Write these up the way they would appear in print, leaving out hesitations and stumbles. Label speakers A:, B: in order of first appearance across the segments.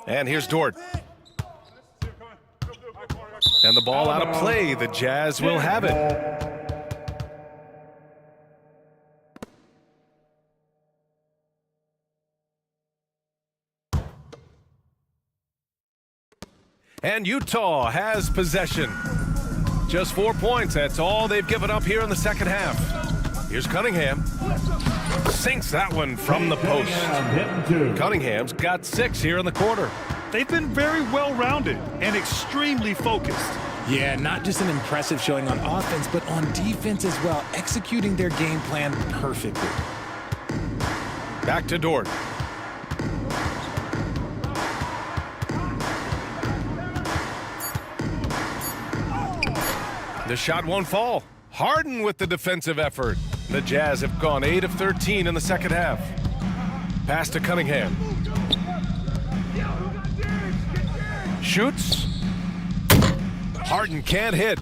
A: And here's Dort. And the ball out of play. The Jazz will have it. And Utah has possession. Just 4 points. That's all they've given up here in the second half. Here's Cunningham. Sinks that one from the post. Cunningham's got 6 here in the quarter.
B: They've been very well-rounded and extremely focused.
C: Yeah, not just an impressive showing on offense, but on defense as well, executing their game plan perfectly.
A: Back to Dort. The shot won't fall. Harden with the defensive effort. The Jazz have gone 8 of 13 in the second half. Pass to Cunningham. Shoots. Harden can't hit.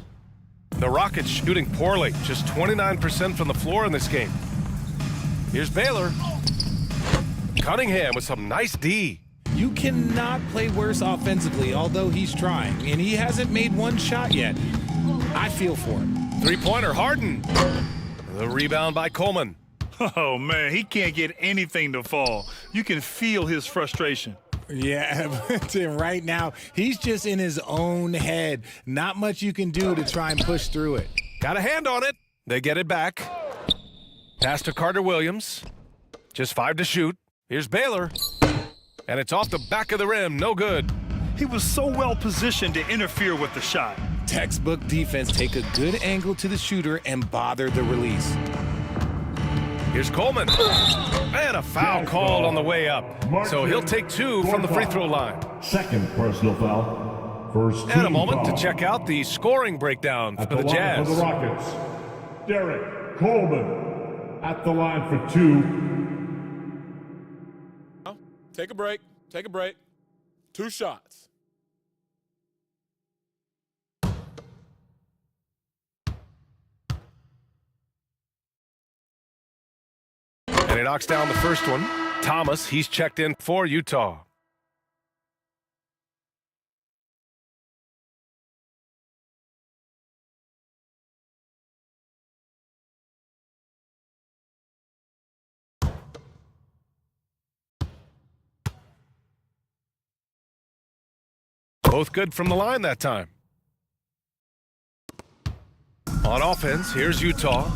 A: The Rockets shooting poorly. Just 29% from the floor in this game. Here's Baylor. Cunningham with some nice D.
C: You cannot play worse offensively, although he's trying, and he hasn't made one shot yet. I feel for him.
A: Three-pointer, Harden. The rebound by Coleman.
B: Oh, man, he can't get anything to fall. You can feel his frustration.
C: Yeah, but right now, he's just in his own head. Not much you can do to try and push through it.
A: Got a hand on it. They get it back. Pass to Carter Williams. Just 5 to shoot. Here's Baylor. And it's off the back of the rim. No good.
B: He was so well positioned to interfere with the shot.
C: Textbook defense. Take a good angle to the shooter and bother the release.
A: Here's Coleman. And a foul called on the way up. So he'll take 2 from the free throw line.
D: Second personal foul. First team
A: and a moment
D: foul.
A: to check out the scoring breakdown for the Jazz.
D: For the Rockets, Derek Coleman at the line for 2.
E: Take a break. Take a break. 2 shots.
A: And he knocks down the first one. Thomas, he's checked in for Utah. Both good from the line that time. On offense, here's Utah.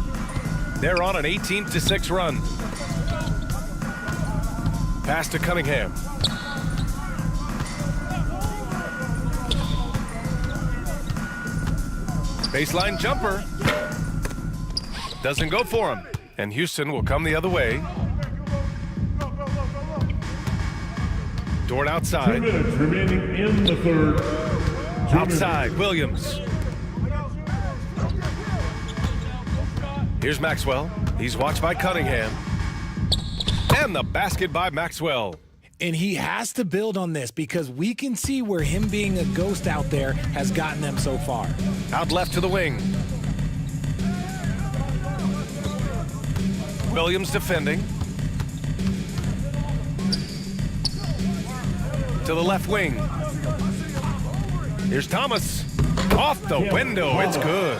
A: They're on an 18-6 run. Pass to Cunningham. Baseline jumper. Doesn't go for him. And Houston will come the other way. Dort outside.
D: 2 minutes remaining in the third.
A: Outside, Williams. Here's Maxwell. He's watched by Cunningham. And the basket by Maxwell.
C: And he has to build on this because we can see where him being a ghost out there has gotten them so far.
A: Out left to the wing. Williams defending. To the left wing. Here's Thomas. Off the window. It's good.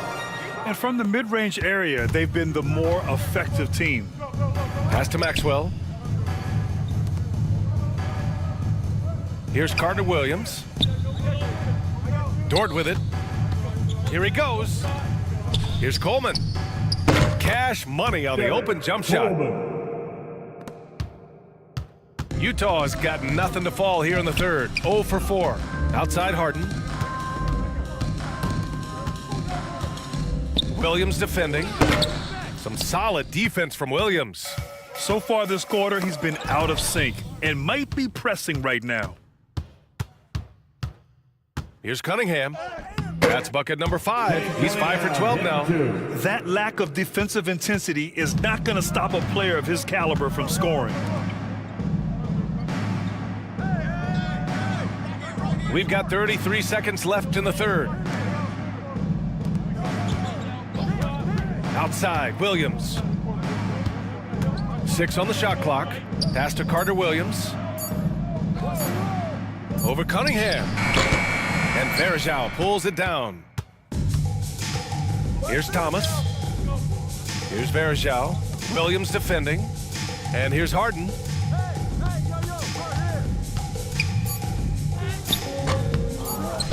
B: And from the mid-range area, they've been the more effective team.
A: Pass to Maxwell. Here's Carter Williams. Dort with it. Here he goes. Here's Coleman. Cash money on the open jump shot. Utah has got nothing to fall here in the third. 0 for 4. Outside Harden. Williams defending. Some solid defense from Williams.
B: So far this quarter, he's been out of sync and might be pressing right now.
A: Here's Cunningham. That's bucket number 5. He's 5 for 12 now.
B: That lack of defensive intensity is not going to stop a player of his caliber from scoring.
A: We've got 33 seconds left in the third. Outside, Williams. 6 on the shot clock. Pass to Carter Williams. Over Cunningham. And Verjao pulls it down. Here's Thomas. Here's Verjao. Williams defending. And here's Harden.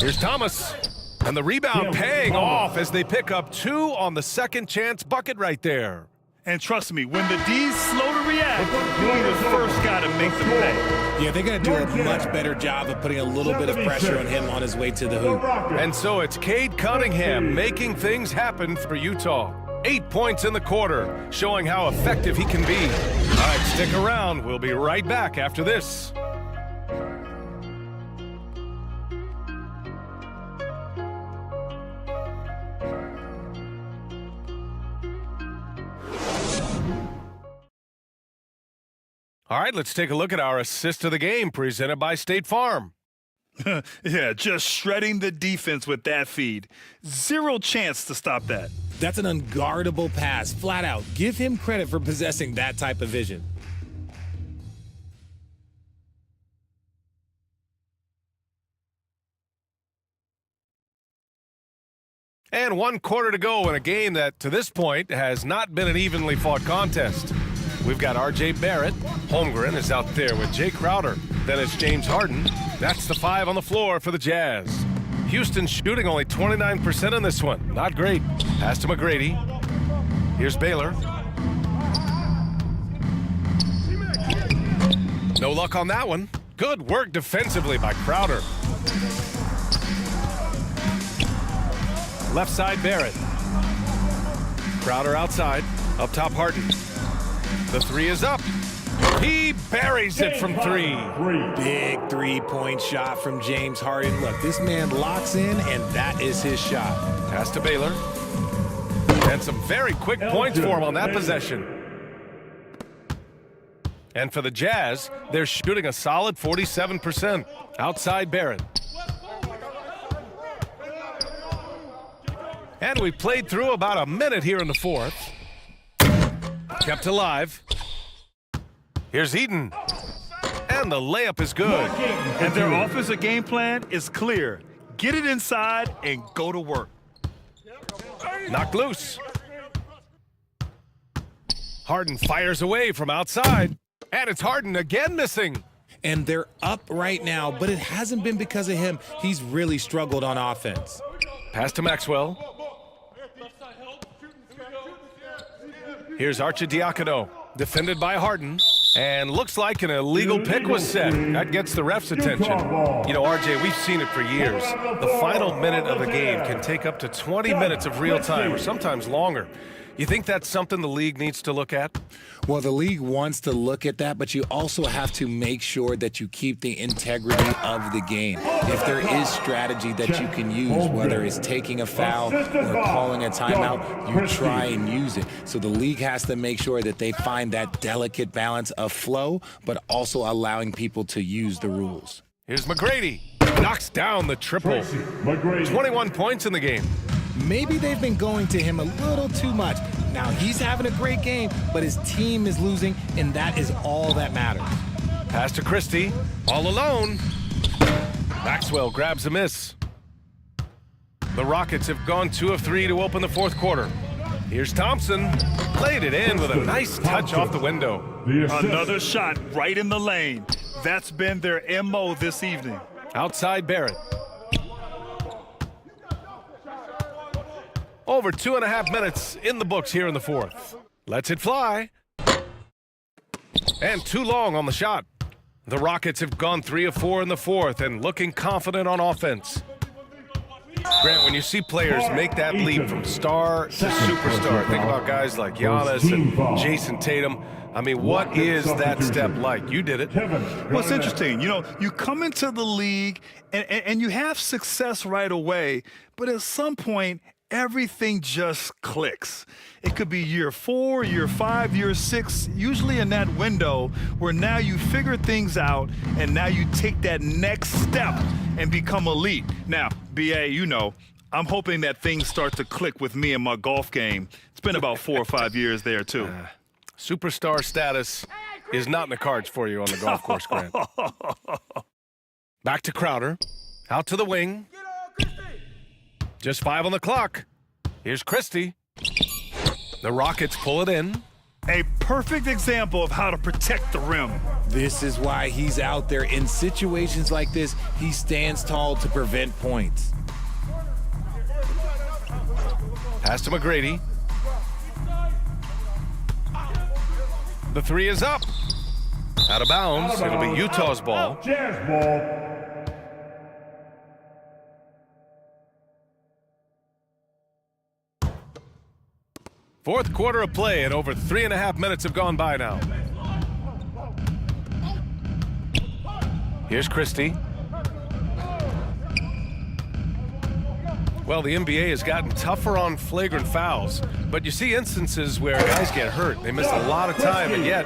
A: Here's Thomas. And the rebound paying off as they pick up 2 on the second chance bucket right there.
B: And trust me, when the D's slow to react, you're the first guy to make the play.
C: Yeah, they're going to do a much better job of putting a little bit of pressure on him on his way to the hoop.
A: And so it's Cade Cunningham making things happen for Utah. 8 points in the quarter, showing how effective he can be. All right, stick around. We'll be right back after this. All right, let's take a look at our assist of the game presented by State Farm.
B: Yeah, just shredding the defense with that feed. Zero chance to stop that.
C: That's an unguardable pass, flat out. Give him credit for possessing that type of vision.
A: And 1 quarter to go in a game that, to this point, has not been an evenly fought contest. We've got R.J. Barrett. Holmgren is out there with Jay Crowder. Then it's James Harden. That's the 5 on the floor for the Jazz. Houston shooting only 29% in this one. Not great. Pass to McGrady. Here's Baylor. No luck on that one. Good work defensively by Crowder. Left side, Barrett. Crowder outside. Up top, Harden. The 3 is up. He buries it from 3.
C: Big three-point shot from James Harden. Look, this man locks in, and that is his shot.
A: Pass to Baylor. And some very quick points for him on that possession. And for the Jazz, they're shooting a solid 47%. Outside Barrett. And we played through about a minute here in the 4th. Kept alive. Here's Eaton. And the layup is good.
B: And their offensive game plan is clear. Get it inside and go to work.
A: Knocked loose. Harden fires away from outside. And it's Harden again missing.
C: And they're up right now, but it hasn't been because of him. He's really struggled on offense.
A: Pass to Maxwell. Here's Arcidiacono, defended by Harden. And looks like an illegal pick was set. That gets the ref's attention. You know, RJ, we've seen it for years. The final minute of the game can take up to 20 minutes of real time, or sometimes longer. You think that's something the league needs to look at?
C: Well, the league wants to look at that, but you also have to make sure that you keep the integrity of the game. If there is strategy that you can use, whether it's taking a foul or calling a timeout, you try and use it. So the league has to make sure that they find that delicate balance of flow, but also allowing people to use the rules.
A: Here's McGrady. Knocks down the triple. 21 points in the game.
C: Maybe they've been going to him a little too much. Now, he's having a great game, but his team is losing, and that is all that matters.
A: Pass to Christie. All alone. Maxwell grabs a miss. The Rockets have gone 2 of 3 to open the 4th quarter. Here's Thompson. Played it in with a nice touch off the window.
B: Another shot right in the lane. That's been their MO this evening.
A: Outside Barrett. Over 2.5 minutes in the books here in the 4th. Lets it fly. And too long on the shot. The Rockets have gone 3 of 4 in the 4th and looking confident on offense. Grant, when you see players make that leap from star to superstar, think about guys like Giannis and Jason Tatum. I mean, what is that step like? You did it.
B: Well, it's interesting. You know, you come into the league and you have success right away, but at some point, everything just clicks. It could be year 4, year 5, year 6, usually in that window where now you figure things out and now you take that next step and become elite. Now, BA, you know, I'm hoping that things start to click with me in my golf game. It's been about 4 or 5 years there, too.
A: Superstar status is not in the cards for you on the golf course, Grant. Back to Crowder. Out to the wing. Just 5 on the clock. Here's Christie. The Rockets pull it in.
B: A perfect example of how to protect the rim.
C: This is why he's out there. In situations like this, he stands tall to prevent points.
A: Pass to McGrady. The 3 is up. Out of bounds. It'll be Utah's ball.
D: Jazz ball.
A: Fourth quarter of play, and over 3.5 minutes have gone by now. Here's Christie. Well, the NBA has gotten tougher on flagrant fouls, but you see instances where guys get hurt. They miss a lot of time, and yet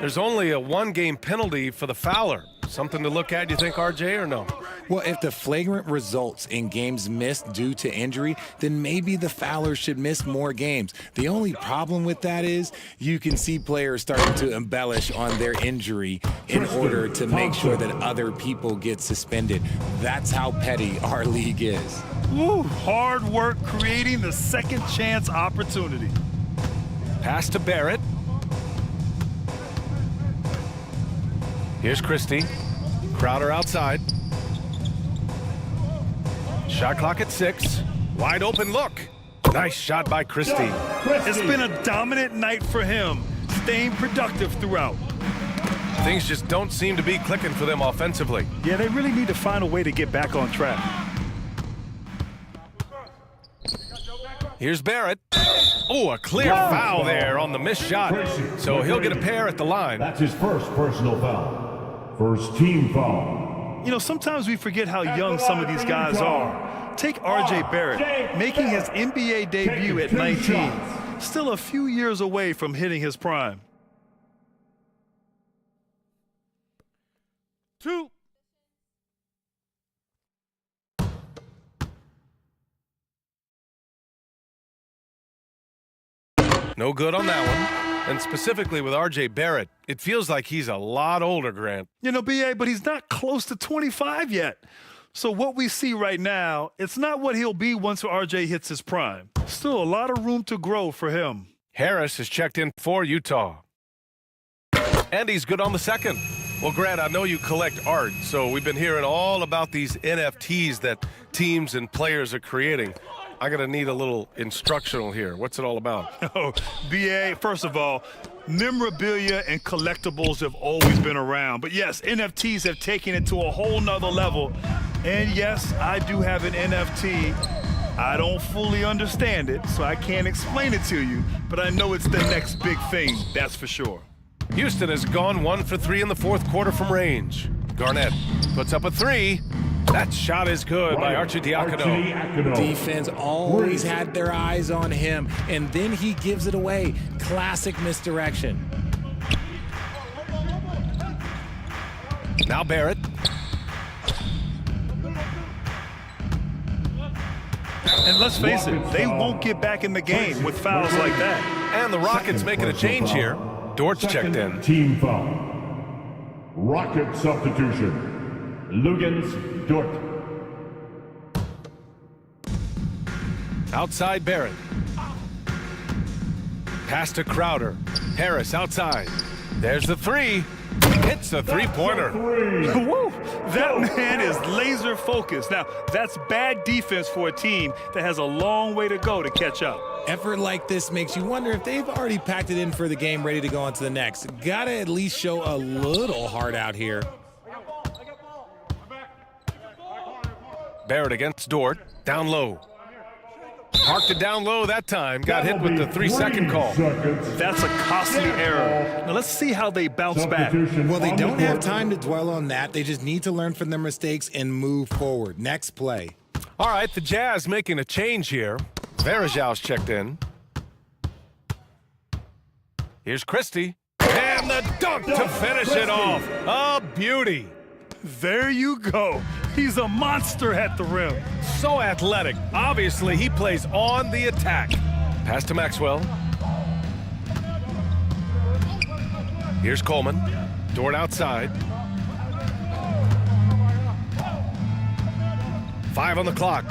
A: there's only a 1-game penalty for the fouler. Something to look at, you think, RJ, or no?
C: Well, if the flagrant results in games missed due to injury, then maybe the fouler should miss more games. The only problem with that is you can see players starting to embellish on their injury in order to make sure that other people get suspended. That's how petty our league is.
B: Woo, hard work creating the second chance opportunity.
A: Pass to Barrett. Here's Christie. Crowder outside. Shot clock at 6. Wide open look. Nice shot by Christie.
B: It's been a dominant night for him, staying productive throughout.
A: Things just don't seem to be clicking for them offensively.
B: Yeah, they really need to find a way to get back on track.
A: Here's Barrett. Oh, a clear foul there on the missed shot. So he'll get a pair at the line.
D: That's his first personal foul. First team foul.
B: You know, sometimes we forget how young some of these guys are. Take R.J. Barrett, making his NBA debut at 19. Still a few years away from hitting his prime.
A: 2. No good on that one. And specifically with R.J. Barrett, it feels like he's a lot older, Grant.
B: You know, B.A., but he's not close to 25 yet. So what we see right now, it's not what he'll be once R.J. hits his prime. Still a lot of room to grow for him.
A: Harris has checked in for Utah. And he's good on the second. Well, Grant, I know you collect art, so we've been hearing all about these NFTs that teams and players are creating. I'm going to need a little instructional here. What's it all about?
B: Oh, B.A., first of all, memorabilia and collectibles have always been around. But yes, NFTs have taken it to a whole nother level. And yes, I do have an NFT. I don't fully understand it, so I can't explain it to you. But I know it's the next big thing, that's for sure.
A: Houston has gone 1 for 3 in the fourth quarter from range. Garnett puts up a 3. That shot is good by Arcidiacono.
C: Defense always had their eyes on him, and then he gives it away. Classic misdirection.
A: Now Barrett.
B: And let's face it, they won't get back in the game with fouls like that.
A: And the Rockets making a change here. Dort's checked in.
D: Team foul. Rocket substitution. Lugens Dort.
A: Outside Barrett. Pass to Crowder. Harris outside. There's the 3. Hits a 3-pointer.
B: Woo! That man is laser focused. Now, that's bad defense for a team that has a long way to go to catch up.
C: Effort like this makes you wonder if they've already packed it in for the game, ready to go on to the next. Gotta at least show a little heart out here.
A: Barrett against Dort. Down low. Parked it down low that time. Got hit with the 3-second call.
B: That's a costly error. Now let's see how they bounce back.
C: Well, they don't have time to dwell on that. They just need to learn from their mistakes and move forward. Next play.
A: All right, the Jazz making a change here. Varejau's checked in. Here's Christie. And the dunk to finish it off. A beauty.
B: There you go. He's a monster at the rim.
A: So athletic. Obviously, he plays on the attack. Pass to Maxwell. Here's Coleman. Dort outside. 5 on the clock.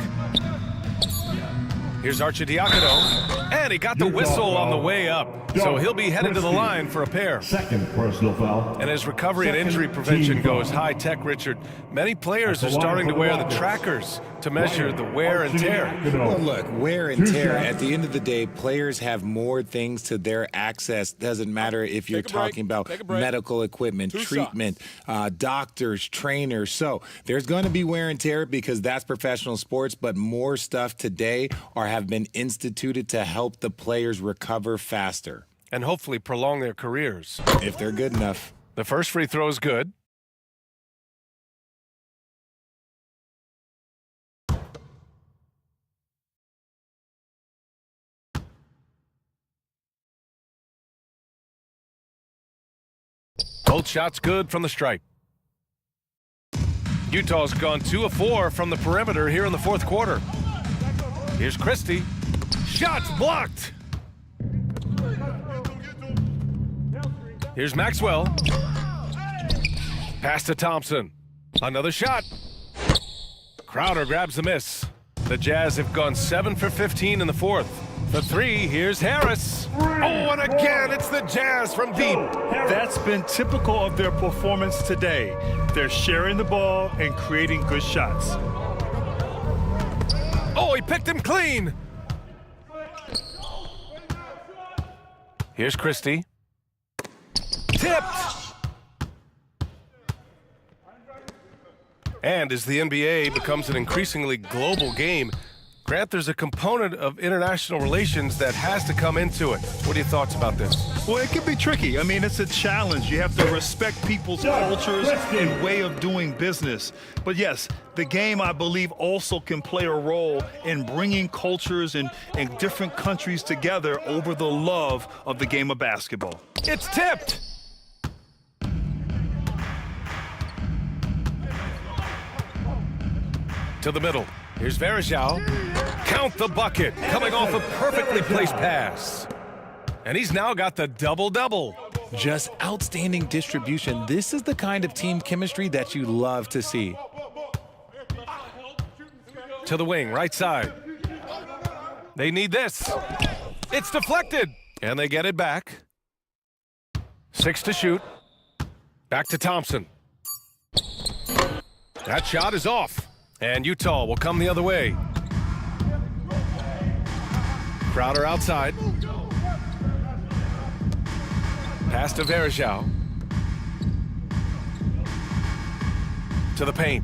A: Here's Arcidiacono, and he got the whistle on the way up, so he'll be headed to the line for a pair.
D: Second personal foul.
A: And as recovery and injury prevention goes high-tech, Richard, many players are starting to wear the trackers to measure the wear and tear.
C: Well, look, wear and tear, at the end of the day, players have more things to their access. Doesn't matter if you're talking about medical equipment, treatment, doctors, trainers. So there's going to be wear and tear because that's professional sports, but more stuff today have been instituted to help the players recover faster.
A: And hopefully prolong their careers.
C: If they're good enough.
A: The first free throw is good. Both shots good from the stripe. Utah's gone 2 of 4 from the perimeter here in the fourth quarter. Here's Christie. Shots blocked. Here's Maxwell. Pass to Thompson. Another shot. Crowder grabs the miss. The Jazz have gone 7 for 15 in the fourth. For 3, here's Harris. Oh, and again, it's the Jazz from deep.
B: That's been typical of their performance today. They're sharing the ball and creating good shots.
A: Oh, he picked him clean. Here's Christie. Tipped. And as the NBA becomes an increasingly global game, Grant, there's a component of international relations that has to come into it. What are your thoughts about this?
B: Well, it can be tricky. I mean, it's a challenge. You have to respect people's cultures and way of doing business. But yes, the game, I believe, also can play a role in bringing cultures and different countries together over the love of the game of basketball.
A: It's tipped. To the middle. Here's Varejao. Count the bucket, coming off a perfectly placed pass. And he's now got the double-double.
C: Just outstanding distribution. This is the kind of team chemistry that you love to see.
A: To the wing, right side. They need this. It's deflected. And they get it back. 6 to shoot. Back to Thompson. That shot is off. And Utah will come the other way. Crowder outside. Pass to Varejao. To the paint.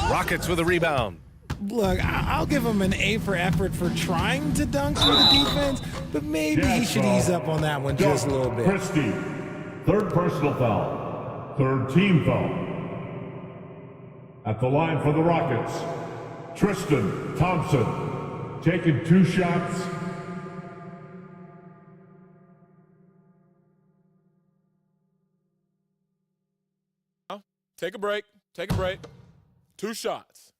A: Rockets with a rebound.
C: Look, I'll give him an A for effort for trying to dunk through the defense, but maybe he should ease up on that one just a little bit.
D: Christie, third personal foul, third team foul. At the line for the Rockets, Tristan Thompson, taking 2 shots.
E: Take a break. Take a break. 2 shots.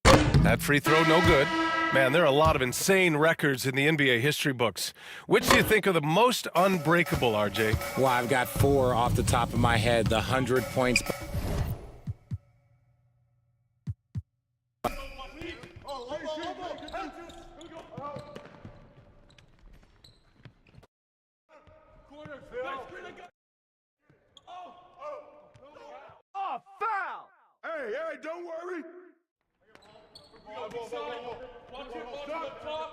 A: That free throw, no good. Man, there are a lot of insane records in the NBA history books. Which do you think are the most unbreakable, RJ?
C: Well, I've got 4 off the top of my head. The 100 points.
F: Oh, foul!
D: Hey, don't worry.
E: Watch it, top.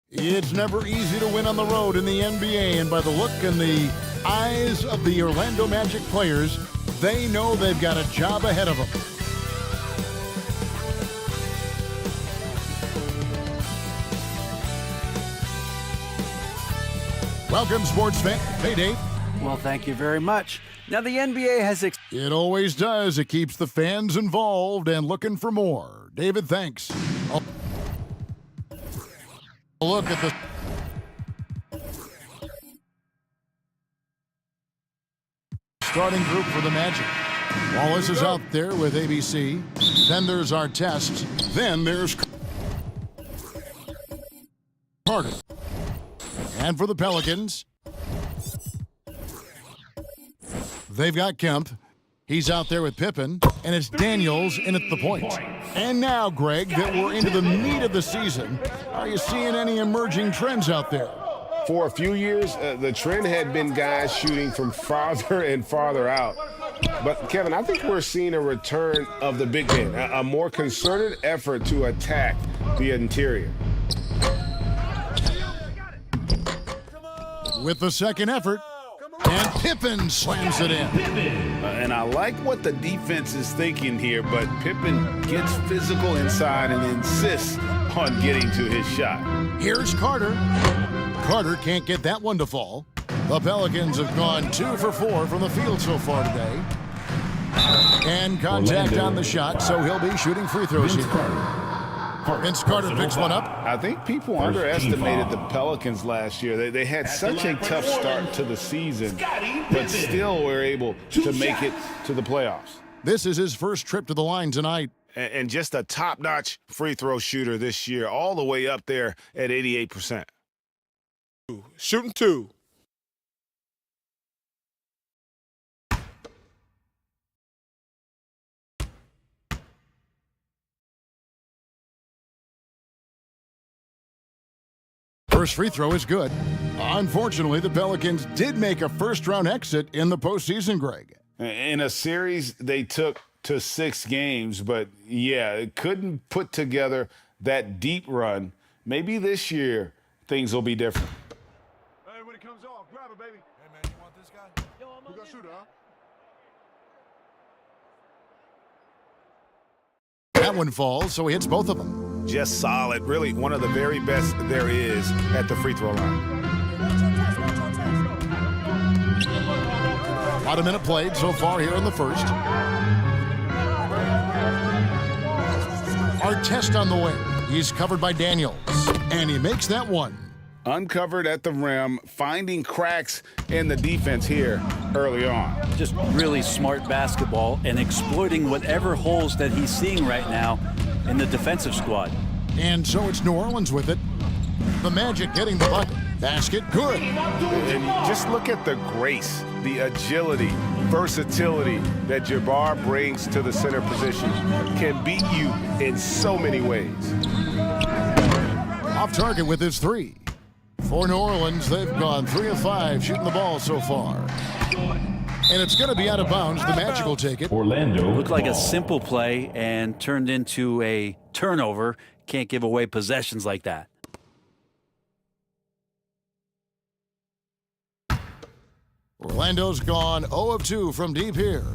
G: It's never easy to win on the road in the NBA, and by the look in the eyes of the Orlando Magic players, they know they've got a job ahead of them. Welcome, sports fan. Hey, Dave.
H: Well, thank you very much. Now, the NBA has...
G: It always does. It keeps the fans involved and looking for more. David, thanks. Look at the starting group for the Magic. Wallace is out there with ABC. Then there's Artest. Then there's Carter. And for the Pelicans, they've got Kemp. He's out there with Pippen, and it's Daniels in at the point. And now, Greg, that we're into the meat of the season, are you seeing any emerging trends out there?
I: For a few years, the trend had been guys shooting from farther and farther out. But, Kevin, I think we're seeing a return of the big man, a more concerted effort to attack the interior.
G: With the second effort, and Pippen slams it in.
B: And I like what the defense is thinking here, but Pippen gets physical inside and insists on getting to his shot.
G: Here's Carter. Carter can't get that one to fall. The Pelicans have gone 2 for 4 from the field so far today. And contact on the shot, so he'll be shooting free throws here. Vince Carter picks one up.
B: I think people underestimated the Pelicans last year. They had such a tough start to the season, but still were able to make it to the playoffs.
G: This is his first trip to the line tonight.
I: And just a top-notch free throw shooter this year, all the way up there at 88%.
E: Shooting 2.
G: First free throw is good. Unfortunately, the Pelicans did make a first-round exit in the postseason, Greg.
B: In a series they took to 6 games, but yeah, it couldn't put together that deep run. Maybe this year things will be different.
F: Hey, when it comes off, grab it, baby. Hey, man, you want this guy? Yo, I'm gonna shoot it, huh?
G: That one falls, so he hits both of them.
I: Just solid, really one of the very best there is at the free throw line.
G: About a minute played so far here in the first. Artest on the wing. He's covered by Daniels, and he makes that one.
B: Uncovered at the rim, finding cracks in the defense here early on.
H: Just really smart basketball and exploiting whatever holes that he's seeing right now in the defensive squad.
G: And so it's New Orleans with it. The Magic getting the bucket. Basket good.
I: And just look at the grace, the agility, versatility that Jabbar brings to the center position. Can beat you in so many ways.
G: Off target with his three. For New Orleans, they've gone 3 of 5 shooting the ball so far. And it's going to be out of bounds. The Magic will take it.
D: Orlando.
H: Looked like a simple play and turned into a turnover. Can't give away possessions like that.
G: Orlando's gone 0 of 2 from deep here.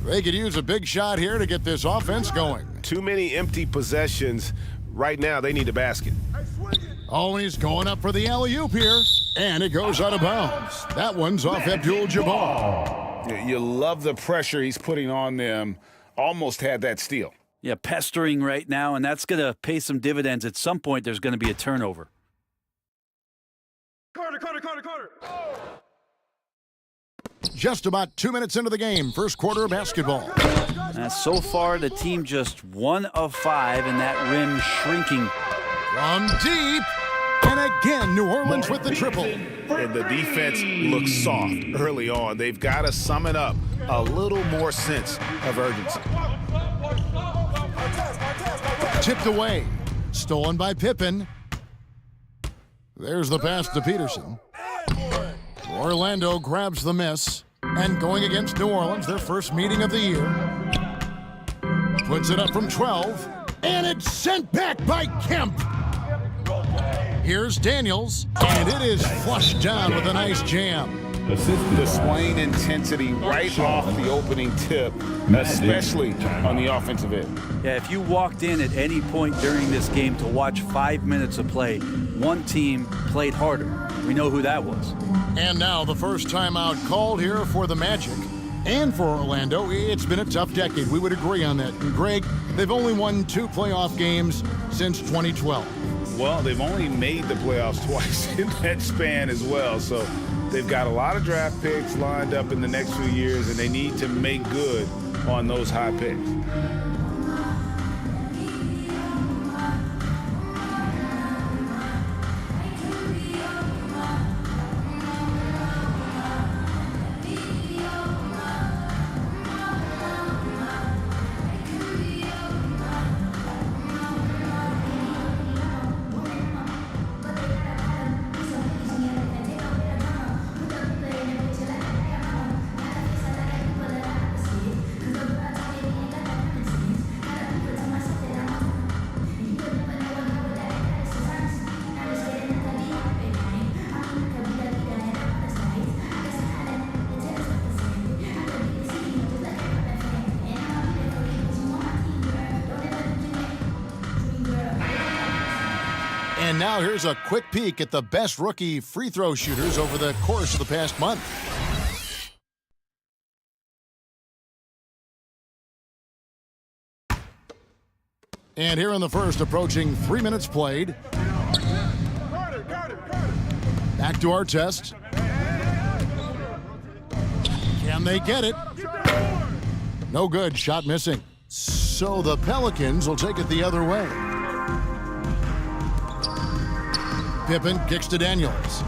G: They could use a big shot here to get this offense going.
I: Too many empty possessions. Right now, they need a basket.
G: Oh, and he's going up for the alley-oop here. And it goes out of bounds. That one's off Abdul-Jabbar.
J: You love the pressure he's putting on them. Almost had that steal.
H: Yeah, pestering right now, and that's going to pay some dividends. At some point, there's going to be a turnover.
F: Carter.
G: Just about 2 minutes into the game, first quarter of basketball.
H: So far, the team just 1 of 5, and that rim shrinking.
G: From deep, and again, New Orleans with the triple.
J: And the defense looks soft early on. They've got to summon up a little more sense of urgency.
G: Tipped away, stolen by Pippen. There's the pass to Peterson. Orlando grabs the miss, and going against New Orleans, their first meeting of the year. Puts it up from 12, and it's sent back by Kemp. Here's Daniels, and it is flushed down with a nice jam.
J: Displaying intensity right off the opening tip, especially on the offensive end.
H: Yeah, if you walked in at any point during this game to watch 5 minutes of play, one team played harder. We know who that was.
G: And now the first timeout called here for the Magic. And for Orlando, it's been a tough decade. We would agree on that. And Greg, they've only won 2 playoff games since 2012.
J: Well, they've only made the playoffs twice in that span as well. So they've got a lot of draft picks lined up in the next few years, and they need to make good on those high picks.
G: And now here's a quick peek at the best rookie free throw shooters over the course of the past month. And here in the first, approaching 3 minutes played. Back to our test. Can they get it? No good, shot missing. So the Pelicans will take it the other way. Pippen kicks to Daniels.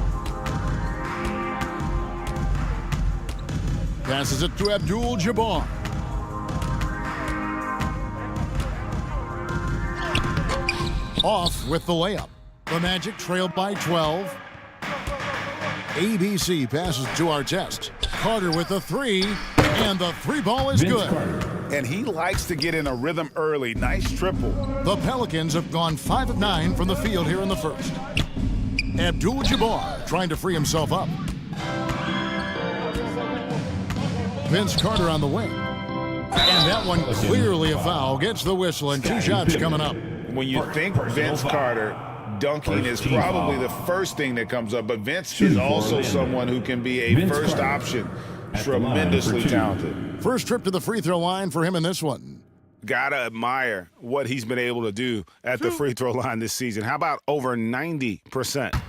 G: Passes it to Abdul-Jabbar. Off with the layup. The Magic trailed by 12. ABC passes to our test. Carter with the three, and the three ball is good.
J: And he likes to get in a rhythm early. Nice triple.
G: The Pelicans have gone 5 of 9 from the field here in the first. Abdul-Jabbar trying to free himself up. Vince Carter on the wing. And that one clearly a foul. Gets the whistle, and 2 shots coming up.
J: When you think Vince Carter, dunking is probably the first thing that comes up. But Vince is also someone who can be a first option. Tremendously talented.
G: First trip to the free throw line for him in this one.
J: Gotta admire what he's been able to do at the free throw line this season. How about over 90%?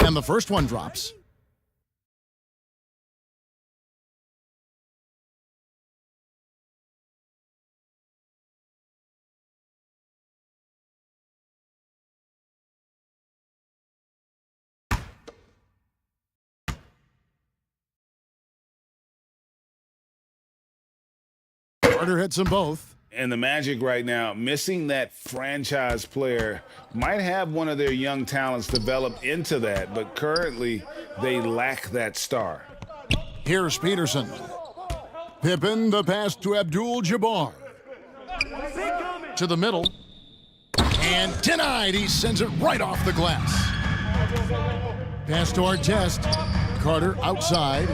G: And the first one drops. Carter hits them both.
J: And the Magic right now, missing that franchise player, might have one of their young talents develop into that, but currently they lack that star.
G: Here's Peterson. Pippen, the pass to Abdul-Jabbar. To the middle. And denied. He sends it right off the glass. Pass to Artest. Carter outside.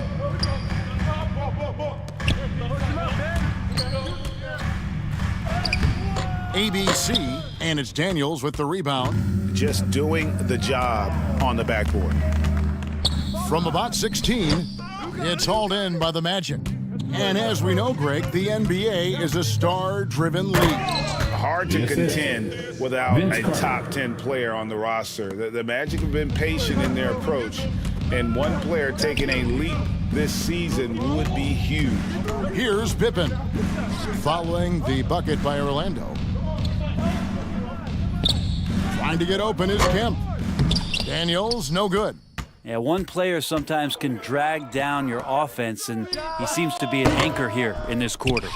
G: ABC, and it's Daniels with the rebound.
J: Just doing the job on the backboard.
G: From about 16, it's hauled in by the Magic. And as we know, Greg, the NBA is a star-driven league.
J: Hard to contend without a top 10 player on the roster. The Magic have been patient in their approach, and one player taking a leap this season would be huge.
G: Here's Pippen, following the bucket by Orlando. Trying to get open is Kemp. Daniels, no good.
H: Yeah, one player sometimes can drag down your offense, and he seems to be an anchor here in this quarter.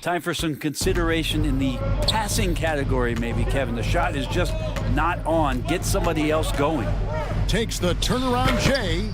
H: Time for some consideration in the passing category, maybe, Kevin. The shot is just not on. Get somebody else going.
G: Takes the turnaround Jay.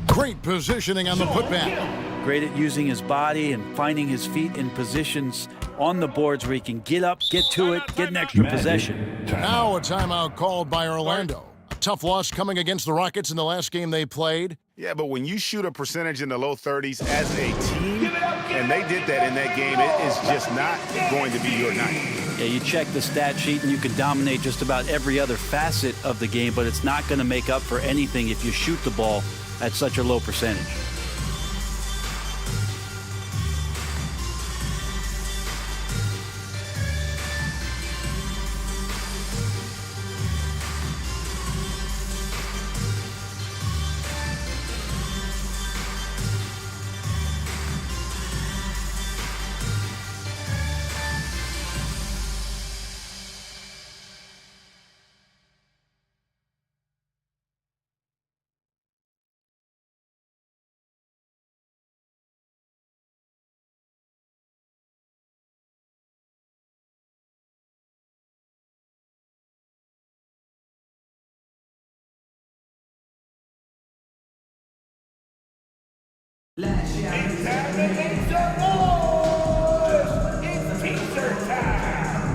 G: Great positioning on the putback.
H: Great at using his body and finding his feet in positions on the boards where he can get up, get to it, get an extra possession.
G: Now a timeout called by Orlando. A tough loss coming against the Rockets in the last game they played.
J: Yeah, but when you shoot a percentage in the low 30s as a team, and they did that in that game, it is just not going to be your night.
H: Yeah, you check the stat sheet and you can dominate just about every other facet of the game, but it's not going to make up for anything if you shoot the ball at such a low percentage.
K: It's time to make some noise! It's t-shirt time!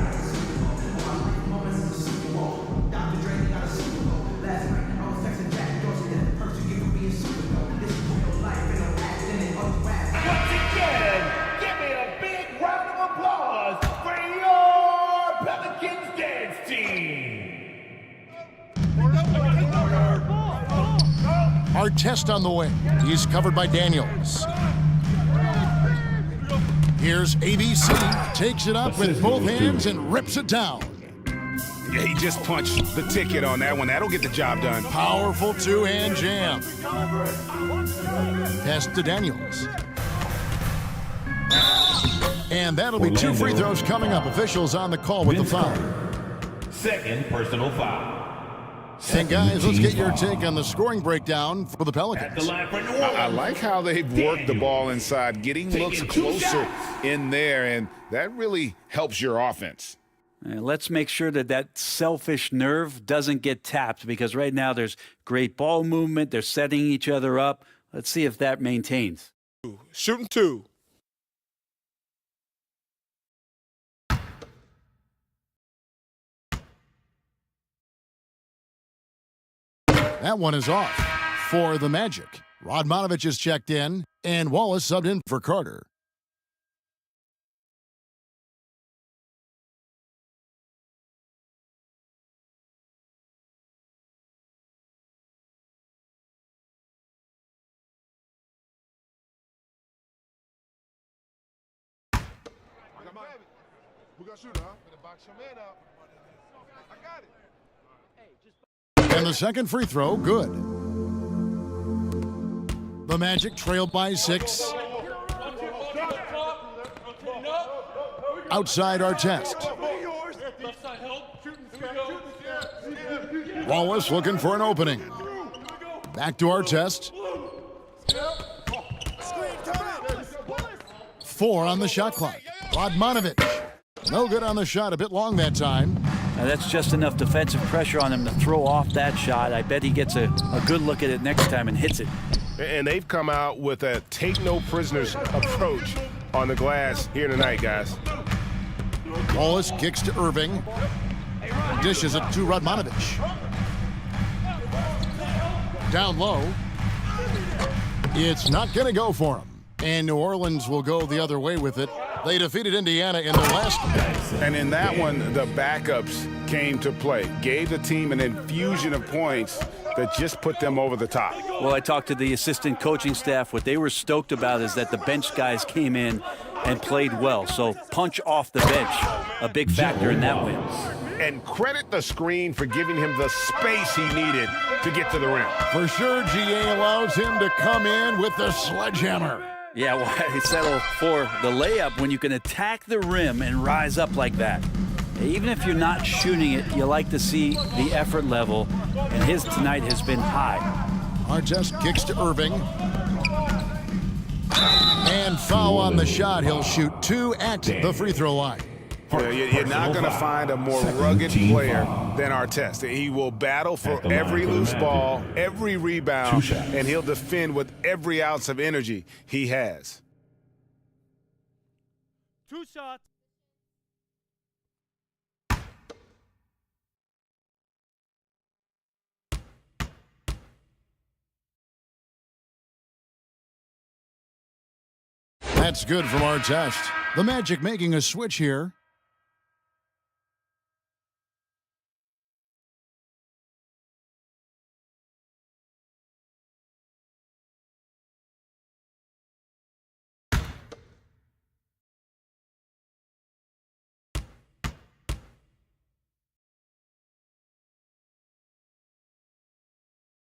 K: Dr. Dre got a Super Bowl. Last night, I was texting Jack Dorsey that the person you can be a Super Bowl. This is real life and no accident or rap. Once again, give me a big round of applause for your Pelicans dance team!
G: Artest on the wing. He's covered by Daniels. Here's ABC. Takes it up with both hands and rips it down.
J: Yeah, he just punched the ticket on that one. That'll get the job done.
G: Powerful two-hand jam. Pass to Daniels. And that'll be 2 free throws coming up. Officials on the call with the foul.
D: Second personal foul.
G: And guys, let's get your take on the scoring breakdown for the Pelicans.
J: I like how they've worked the ball inside, getting looks closer in there, and that really helps your offense.
H: Let's make sure that that selfish nerve doesn't get tapped, because right now there's great ball movement. They're setting each other up. Let's see if that maintains.
E: Shooting two.
G: That one is off for the Magic. Radmanovich is checked in, and Wallace subbed in for Carter.
F: We got shooter, huh? Gonna box your man out. I got it.
G: And the second free throw, good. The Magic trailed by 6. Outside Artest. Wallace looking for an opening. Back to Artest. 4 on the shot clock. Radmanovich. No good on the shot. A bit long that time.
H: Now that's just enough defensive pressure on him to throw off that shot. I bet he gets a good look at it next time and hits it.
I: And they've come out with a take-no-prisoners approach on the glass here tonight, guys.
G: Wallace kicks to Irving. Dishes it to Radmanovich. Down low. It's not going to go for him. And New Orleans will go the other way with it. They defeated Indiana in their last one.
J: And in that one, the backups came to play. Gave the team an infusion of points that just put them over the top.
H: Well, I talked to the assistant coaching staff. What they were stoked about is that the bench guys came in and played well. So punch off the bench, a big factor in that win.
I: And credit the screen for giving him the space he needed to get to the rim.
G: For sure, GA allows him to come in with the sledgehammer.
H: Yeah, why settle for the layup when you can attack the rim and rise up like that? Even if you're not shooting it, you like to see the effort level, and his tonight has been high.
G: Artest kicks to Irving. And foul on the shot. He'll shoot 2 at the free throw line.
J: You're not going to find a more rugged player than Artest. He will battle for every loose ball, every rebound, and he'll defend with every ounce of energy he has.
E: 2 shots.
G: That's good from Artest. The Magic making a switch here.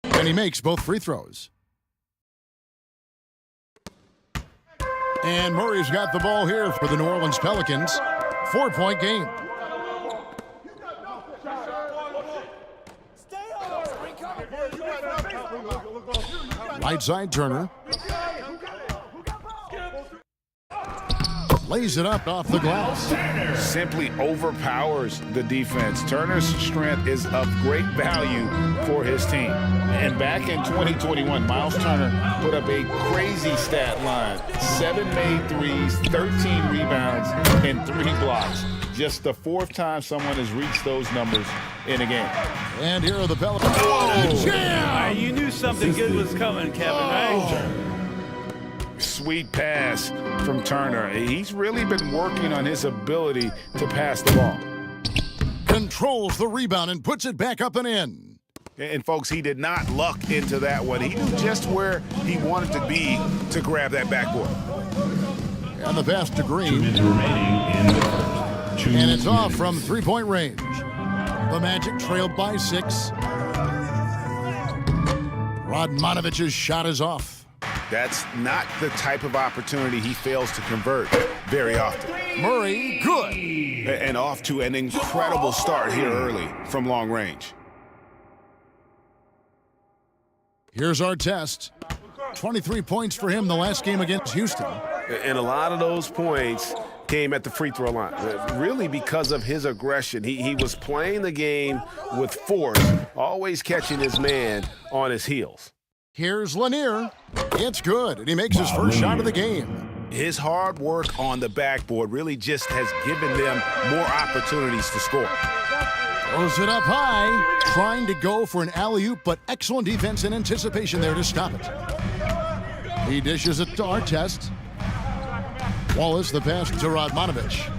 G: And he makes both free throws. And Murray's got the ball here for the New Orleans Pelicans. 4-point game. Right side, Turner. Lays it up off the glass.
J: Simply overpowers the defense. Turner's strength is of great value for his team. And back in 2021, Miles Turner put up a crazy stat line. 7 made threes, 13 rebounds, and 3 blocks. Just the 4th time someone has reached those numbers in a game.
G: And here are the Pelicans. Oh,
H: jam! You knew something good was coming, Kevin, right?
J: Sweet pass from Turner. He's really been working on his ability to pass the ball.
G: Controls the rebound and puts it back up and in.
J: And folks, he did not luck into that one. He knew just where he wanted to be to grab that backboard.
G: And the pass to Green.
D: 2 minutes remaining in the first.
G: And it's off from 3-point range. The Magic trailed by 6. Radmanovich's shot is off.
J: That's not the type of opportunity he fails to convert very often.
G: Murray, good.
J: And off to an incredible start here early from long range.
G: Here's Artest. 23 points for him the last game against Houston.
I: And a lot of those points came at the free throw line, really because of his aggression. He was playing the game with force, always catching his man on his heels.
G: Here's Lanier. It's good, and he makes his first shot of the game.
J: His hard work on the backboard really just has given them more opportunities to score.
G: Throws it up high, trying to go for an alley-oop, but excellent defense and anticipation there to stop it. He dishes it to Artest. Wallace, the pass to Radmanovich.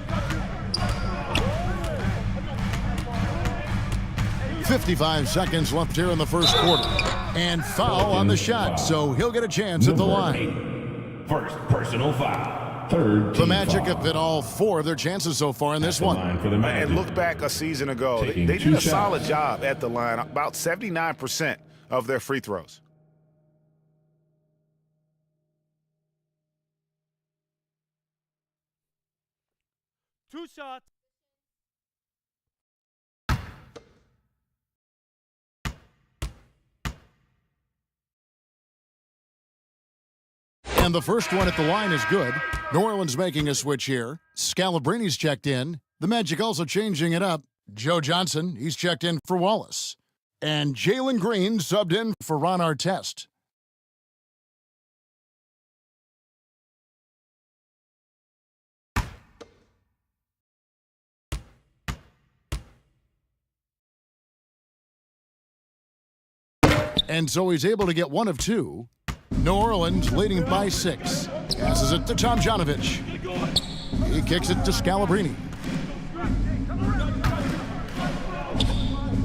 G: 55 seconds left here in the first quarter. And foul on the shot, so he'll get a chance at the line.
D: First personal foul. Third
G: The Magic have been all 4 of their chances so far in this one.
J: And look back a season ago. They did a solid job at the line, about 79% of their free throws.
E: Two shots.
G: And the first one at the line is good. New Orleans making a switch here. Scalabrini's checked in. The Magic also changing it up. Joe Johnson, he's checked in for Wallace. And Jalen Green subbed in for Ron Artest. And so he's able to get one of two. New Orleans leading by 6. Passes it to Tomjanovich. He kicks it to Scalabrini.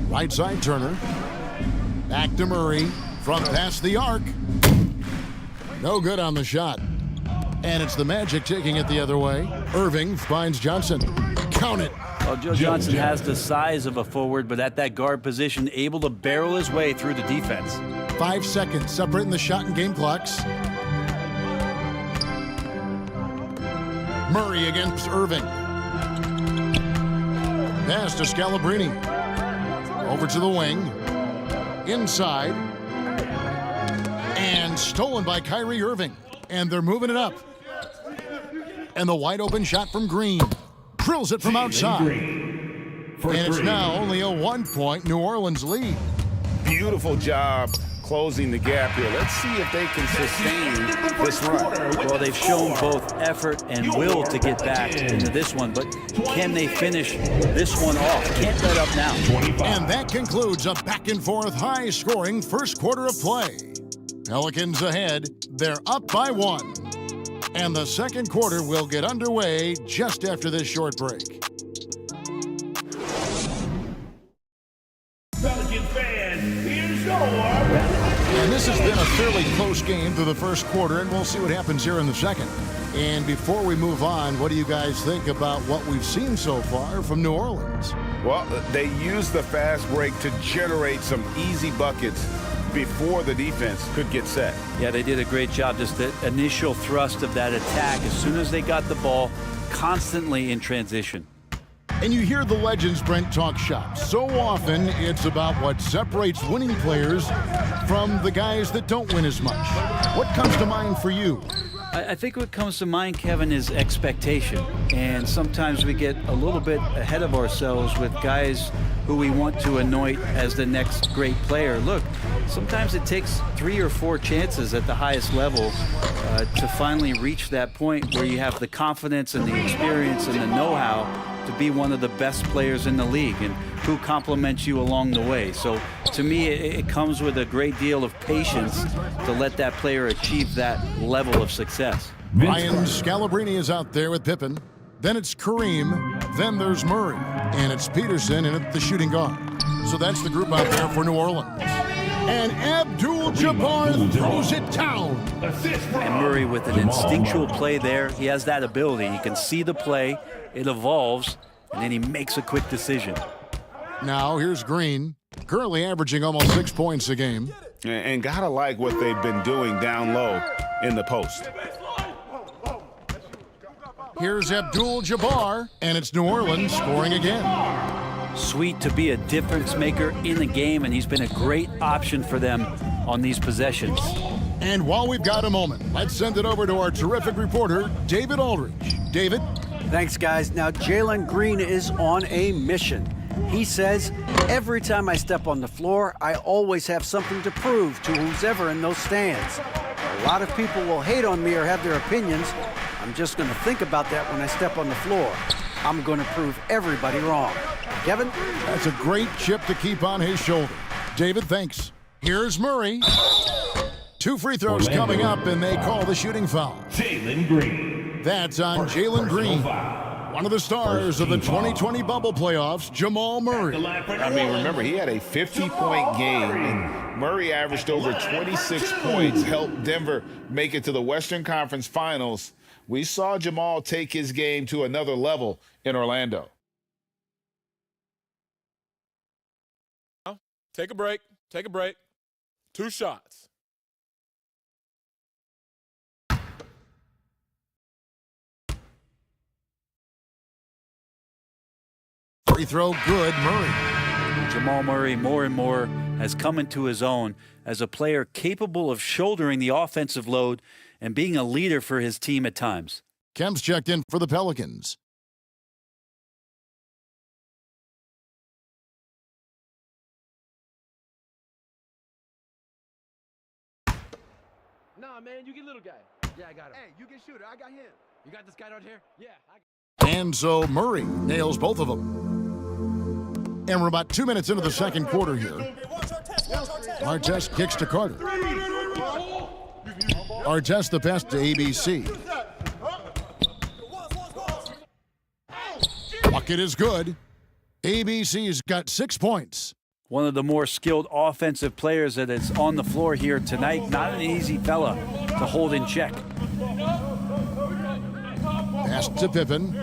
G: Right side Turner. Back to Murray. From past the arc. No good on the shot. And it's the Magic taking it the other way. Irving finds Johnson. Count it.
H: Well, Joe Johnson has the size of a forward, but at that guard position, able to barrel his way through the defense.
G: 5 seconds separating the shot and game clocks. Murray against Irving. Pass to Scalabrini. Over to the wing. Inside. And stolen by Kyrie Irving. And they're moving it up. And the wide open shot from Green. Drills it from outside. And it's now only a 1-point New Orleans lead.
J: Beautiful job closing the gap here. Let's see if they can sustain this run.
H: Well, they've shown both effort and will to get back into this one, but can they finish this one off? Can't let up now.
G: And that concludes a back-and-forth, high-scoring first quarter of play. Pelicans ahead. They're up by 1. And the second quarter will get underway just after this short break.
D: Pelican fans, here's your...
G: And this has been a fairly close game through the first quarter, and we'll see what happens here in the second. And before we move on, what do you guys think about what we've seen so far from New Orleans?
J: Well, they used the fast break to generate some easy buckets before the defense could get set.
H: Yeah, they did a great job. Just the initial thrust of that attack, as soon as they got the ball, constantly in transition.
G: And you hear the legends, Brent, talk shop. So often, it's about what separates winning players from the guys that don't win as much. What comes to mind for you?
H: I think what comes to mind, Kevin, is expectation. And sometimes we get a little bit ahead of ourselves with guys who we want to anoint as the next great player. Look, sometimes it takes 3 or 4 chances at the highest level to finally reach that point where you have the confidence and the experience and the know-how to be one of the best players in the league and who compliments you along the way. So to me, it comes with a great deal of patience to let that player achieve that level of success.
G: Ryan Scalabrine is out there with Pippen. Then it's Kareem. Then there's Murray. And it's Peterson in at the shooting guard. So that's the group out there for New Orleans. And Abdul-Jabbar throws it down.
H: And Murray with an instinctual play there. He has that ability. He can see the play, it evolves, and then he makes a quick decision.
G: Now here's Green, currently averaging almost 6 points a game.
J: And gotta like what they've been doing down low in the post.
G: Here's Abdul-Jabbar, and it's New Orleans scoring again.
H: Sweet to be a difference maker in the game, and he's been a great option for them on these possessions.
G: And while we've got a moment, let's send it over to our terrific reporter, David Aldridge. David?
L: Thanks, guys. Now, Jalen Green is on a mission. He says, every time I step on the floor, I always have something to prove to who's ever in those stands. A lot of people will hate on me or have their opinions. I'm just going to think about that when I step on the floor. I'm going to prove everybody wrong. Kevin?
G: That's a great chip to keep on his shoulder. David, thanks. Here's Murray. 2 free throws coming up, and they call the shooting foul.
D: Jalen Green.
G: That's on Jalen Green. One of the stars of the 2020 bubble playoffs, Jamal Murray.
J: I mean, remember, he had a 50-point game, and Murray averaged over 26 points, helped Denver make it to the Western Conference Finals. We saw Jamal take his game to another level in Orlando.
E: Take a break. Take a break. 2 shots.
G: Free throw good, Murray.
H: Jamal Murray more and more has come into his own as a player capable of shouldering the offensive load and being a leader for his team at times.
G: Kem's checked in for the Pelicans.
F: Nah, man, you get little guy. Yeah, I got him. Hey, you get shooter. I got him. You got this guy right here? Yeah.
G: And so Murray nails both of them. And we're about 2 minutes into the second quarter here. Artest kicks to Carter. Artest the pass to ABC. Bucket is good. ABC's got 6 points.
H: One of the more skilled offensive players that is on the floor here tonight. Not an easy fella to hold in check.
G: Pass to Pippen.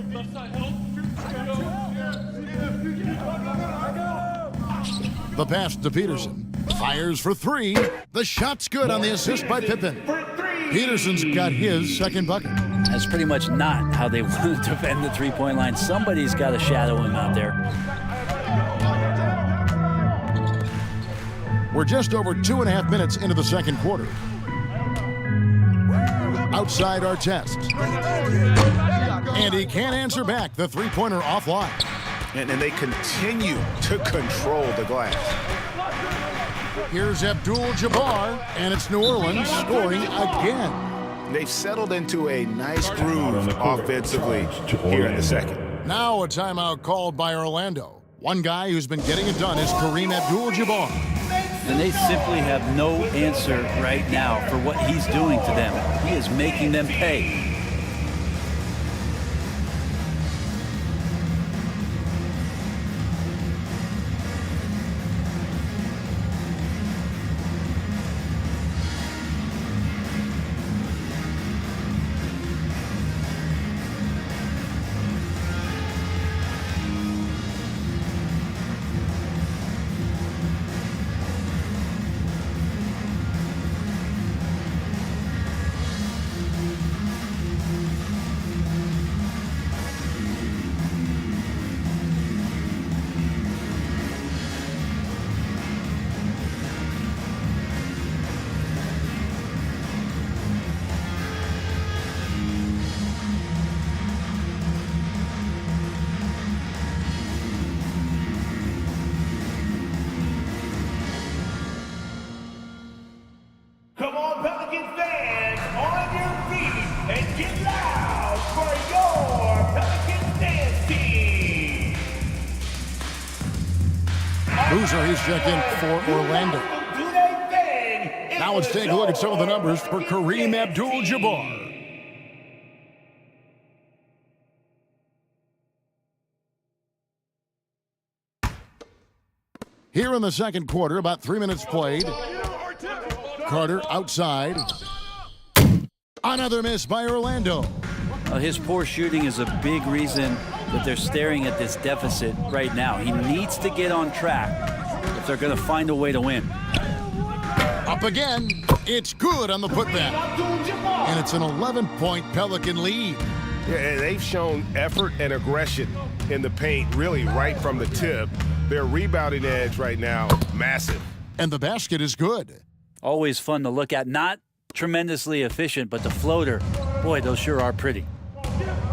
G: The pass to Peterson. Fires for three. The shot's good on the assist by Pippen. Peterson's got his second bucket.
H: That's pretty much not how they want to defend the three-point line. Somebody's got to shadow him out there.
G: We're just over 2.5 minutes into the second quarter. Outside Artest. And he can't answer back. The three-pointer offline.
J: And they continue to control the glass.
G: Here's Abdul-Jabbar, and it's New Orleans scoring again.
J: They've settled into a nice groove offensively here in the second.
G: Now a timeout called by Orlando. One guy who's been getting it done is Kareem Abdul-Jabbar.
H: And they simply have no answer right now for what he's doing to them. He is making them pay.
K: Come on, Pelican fans, on your feet and get loud for your Pelican dance team.
G: Boozer, he's checked in for Orlando. Now let's take a look at some of the numbers for Kareem Abdul-Jabbar. Here in the second quarter, about 3 minutes played. Carter outside. Another miss by Orlando.
H: His poor shooting is a big reason that they're staring at this deficit right now. He needs to get on track if they're going to find a way to win.
G: Up again. It's good on the putback. And it's an 11-point Pelican lead.
I: Yeah, they've shown effort and aggression in the paint, really right from the tip. Their rebounding edge right now, massive.
G: And the basket is good.
H: Always fun to look at. Not tremendously efficient, but the floater, boy, those sure are pretty.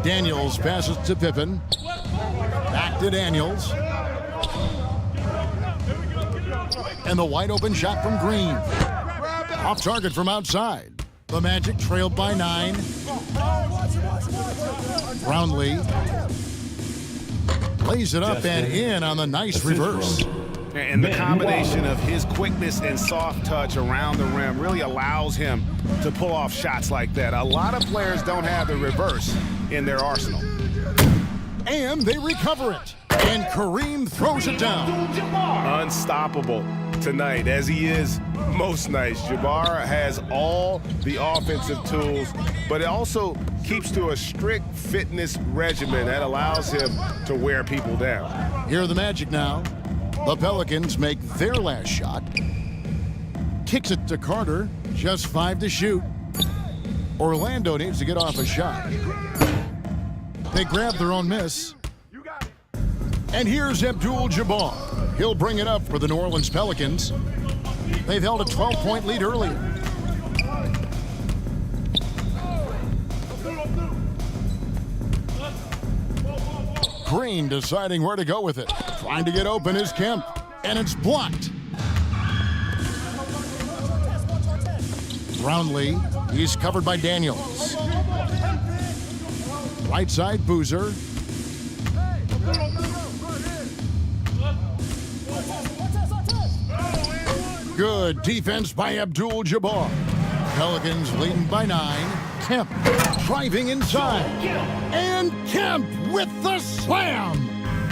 G: Daniels passes to Pippen. Back to Daniels. And the wide open shot from Green. Off target from outside. The Magic trailed by 9. Brownlee lays it up and in on the nice reverse.
J: And the combination of his quickness and soft touch around the rim really allows him to pull off shots like that. A lot of players don't have the reverse in their arsenal.
G: And they recover it. And Kareem throws it down.
I: Unstoppable tonight, as he is most nights. Jabbar has all the offensive tools, but it also keeps to a strict fitness regimen that allows him to wear people down.
G: Here are the Magic now. The Pelicans make their last shot. Kicks it to Carter. Just 5 to shoot. Orlando needs to get off a shot. They grab their own miss. And here's Abdul-Jabbar. He'll bring it up for the New Orleans Pelicans. They've held a 12-point lead earlier. Green deciding where to go with it. Trying to get open is Kemp, and it's blocked. Brownlee, he's covered by Daniels. Right side, Boozer. Good defense by Abdul-Jabbar. Pelicans leading by 9. Kemp driving inside. And Kemp with the slam.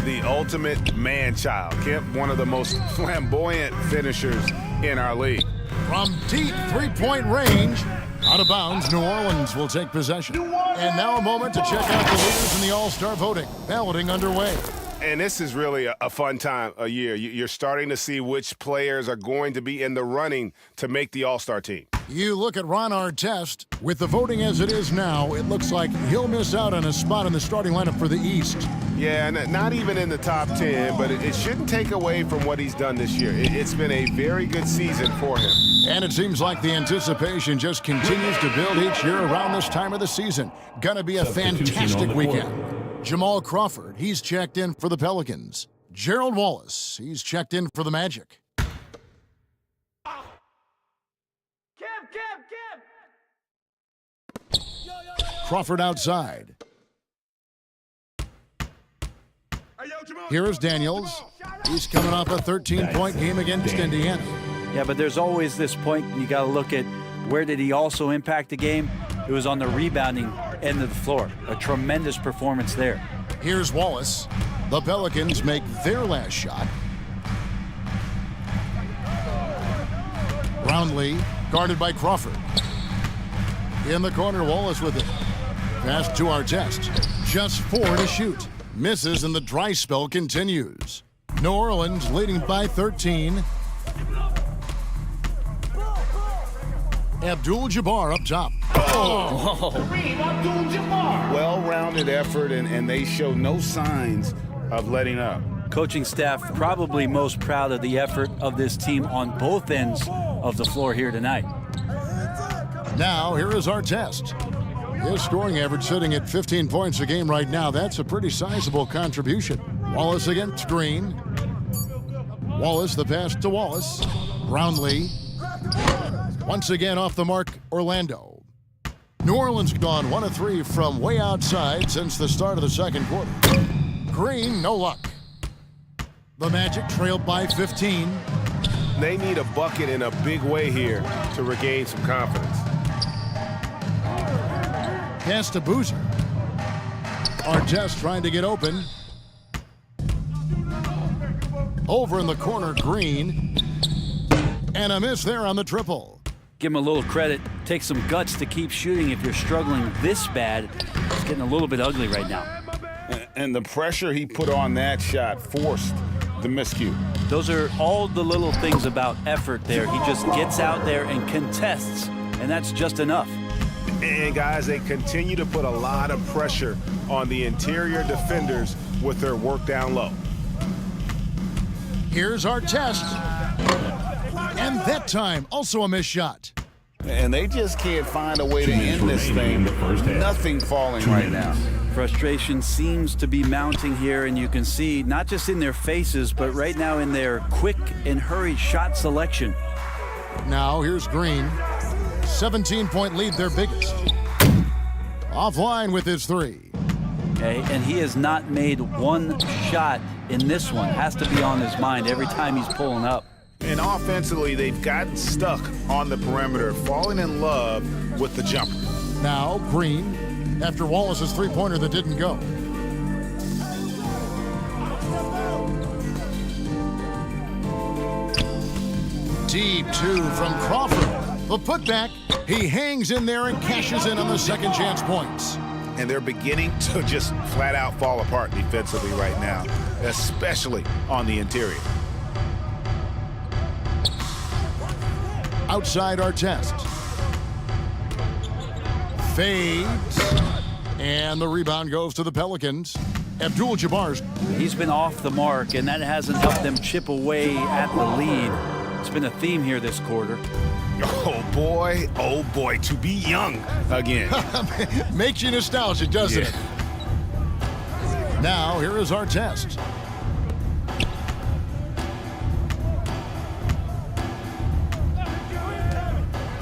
J: The ultimate man-child. Kemp, one of the most flamboyant finishers in our league.
G: From deep three-point range, out of bounds, New Orleans will take possession. And now a moment to check out the leaders in the All-Star voting. Balloting underway.
J: And this is really a fun time of year. You're starting to see which players are going to be in the running to make the All-Star team.
G: You look at Ron Artest. With the voting as it is now, it looks like he'll miss out on a spot in the starting lineup for the East.
J: Yeah, not even in the top 10, but it shouldn't take away from what he's done this year. It's been a very good season for him.
G: And it seems like the anticipation just continues to build each year around this time of the season. Gonna be a fantastic weekend. Jamal Crawford, he's checked in for the Pelicans. Gerald Wallace, he's checked in for the Magic. Crawford outside. Here is Daniels. He's coming off a 13-point game against Indiana.
H: Yeah, but there's always this point you got to look at where did he also impact the game? It was on the rebounding end of the floor. A tremendous performance there.
G: Here's Wallace. The Pelicans make their last shot. Brownlee, guarded by Crawford. In the corner, Wallace with it. Pass to Artest. Just 4 to shoot. Misses and the dry spell continues. New Orleans leading by 13. Abdul-Jabbar up top.
J: Well-rounded effort, and they show no signs of letting up.
H: Coaching staff probably most proud of the effort of this team on both ends of the floor here tonight.
G: Now, here is Artest. His scoring average sitting at 15 points a game right now. That's a pretty sizable contribution. Wallace against Green. Wallace, the pass to Wallace. Brownlee. Once again off the mark, Orlando. New Orleans gone 1 of 3 from way outside since the start of the second quarter. Green, no luck. The Magic trailed by 15.
J: They need a bucket in a big way here to regain some confidence.
G: Pass to Boozer. Artest trying to get open. Over in the corner, Green. And a miss there on the triple.
H: Give him a little credit. Take some guts to keep shooting if you're struggling this bad. It's getting a little bit ugly right now.
J: And the pressure he put on that shot forced the miscue.
H: Those are all the little things about effort there. He just gets out there and contests, and that's just enough.
J: And guys, they continue to put a lot of pressure on the interior defenders with their work down low.
G: Here's Artest. And that time, also a missed shot.
J: And they just can't find a way to end this thing. Nothing falling right now.
H: Frustration seems to be mounting here, and you can see not just in their faces, but right now in their quick and hurried shot selection.
G: Now here's Green. 17-point lead, their biggest. Offline with his 3.
H: Okay, and he has not made one shot in this one. Has to be on his mind every time he's pulling up.
J: And offensively, they've gotten stuck on the perimeter, falling in love with the jumper.
G: Now Green, after Wallace's three-pointer that didn't go. Deep 2 from Crawford. The putback, he hangs in there and cashes in on the second chance points.
J: And they're beginning to just flat out fall apart defensively right now, especially on the interior.
G: Outside Artest. Fades. And the rebound goes to the Pelicans. Abdul-Jabbar's.
H: He's been off the mark, and that hasn't helped them chip away at the lead. It's been a theme here this quarter.
J: Oh boy, to be young again.
G: Makes you nostalgic, doesn't it? Now, Now here is our test.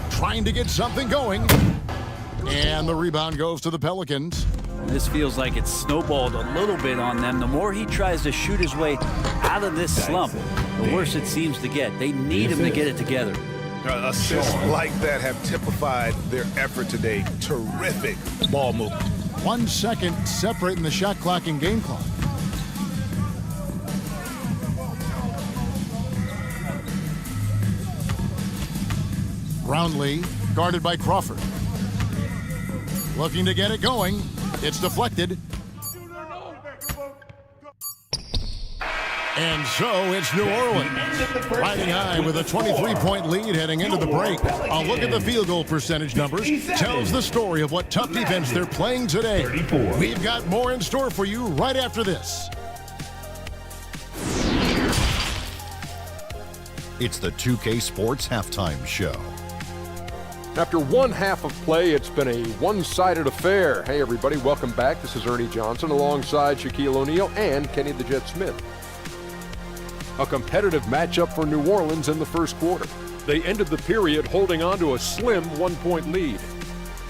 G: Trying to get something going. And the rebound goes to the Pelicans.
H: This feels like it's snowballed a little bit on them. The more he tries to shoot his way out of this slump, the worse it seems to get. They need him to get it together.
J: Assists like that have typified their effort today. Terrific ball movement.
G: 1 second separating the shot clock and game clock. Roundley, guarded by Crawford. Looking to get it going. It's deflected. And so it's New Orleans riding high with a 23-point lead heading into the break. A look at the field goal percentage numbers tells the story of what tough defense they're playing today. We've got more in store for you right after this.
M: It's the 2K Sports Halftime Show.
N: After one half of play, it's been a one-sided affair. Hey, everybody, welcome back. This is Ernie Johnson alongside Shaquille O'Neal and Kenny the Jet Smith. A competitive matchup for New Orleans in the first quarter. They ended the period holding on to a slim 1-point lead.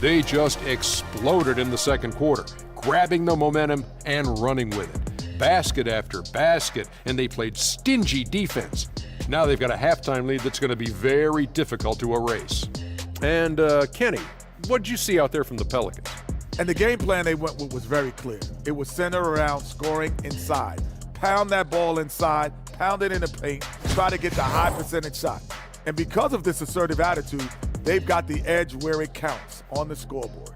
N: They just exploded in the second quarter, grabbing the momentum and running with it. Basket after basket, and they played stingy defense. Now they've got a halftime lead that's going to be very difficult to erase. And Kenny, what did you see out there from the Pelicans?
F: And the game plan they went with was very clear. It was centered around scoring inside. Pound that ball inside, pound it in the paint, try to get the high percentage shot. And because of this assertive attitude, they've got the edge where it counts on the scoreboard.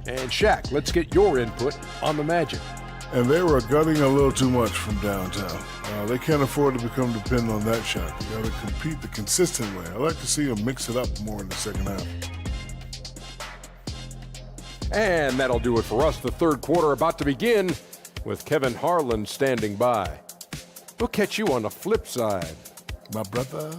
N: And Shaq, let's get your input on the Magic.
O: And they were gutting a little too much from downtown. They can't afford to become dependent on that shot. You got to compete the consistent way. I like to see them mix it up more in the second half.
N: And that'll do it for us. The third quarter about to begin with Kevin Harlan standing by. We'll catch you on the flip side.
O: My brother.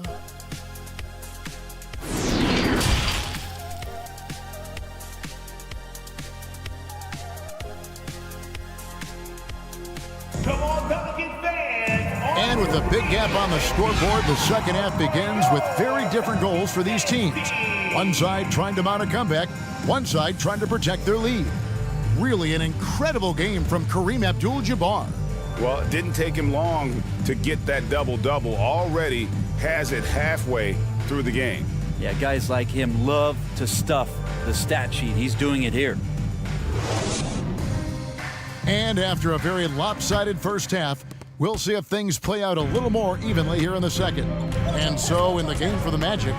K: Come on, Pelican fans!
G: And with a big gap on the scoreboard, the second half begins with very different goals for these teams. One side trying to mount a comeback, one side trying to protect their lead. Really an incredible game from Kareem Abdul-Jabbar.
J: Well, it didn't take him long to get that double-double. Already has it halfway through the game.
H: Yeah, guys like him love to stuff the stat sheet. He's doing it here.
G: And after a very lopsided first half, we'll see if things play out a little more evenly here in the second. And so in the game for the Magic,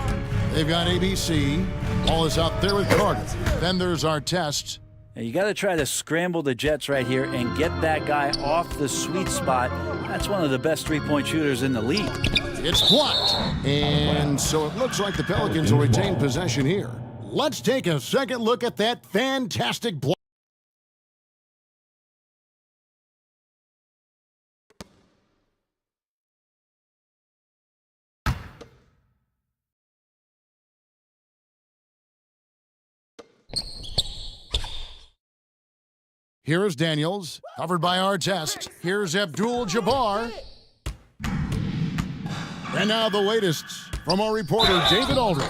G: they've got ABC. Ball is out there with Carter. Then there's our test.
H: Now you got to try to scramble the Jets right here and get that guy off the sweet spot. That's one of the best three-point shooters in the league.
G: It's blocked. And so it looks like the Pelicans will retain possession here. Let's take a second look at that fantastic block. Here is Daniels, covered by our test. Here's Abdul-Jabbar. And now the latest from our reporter, David Aldridge.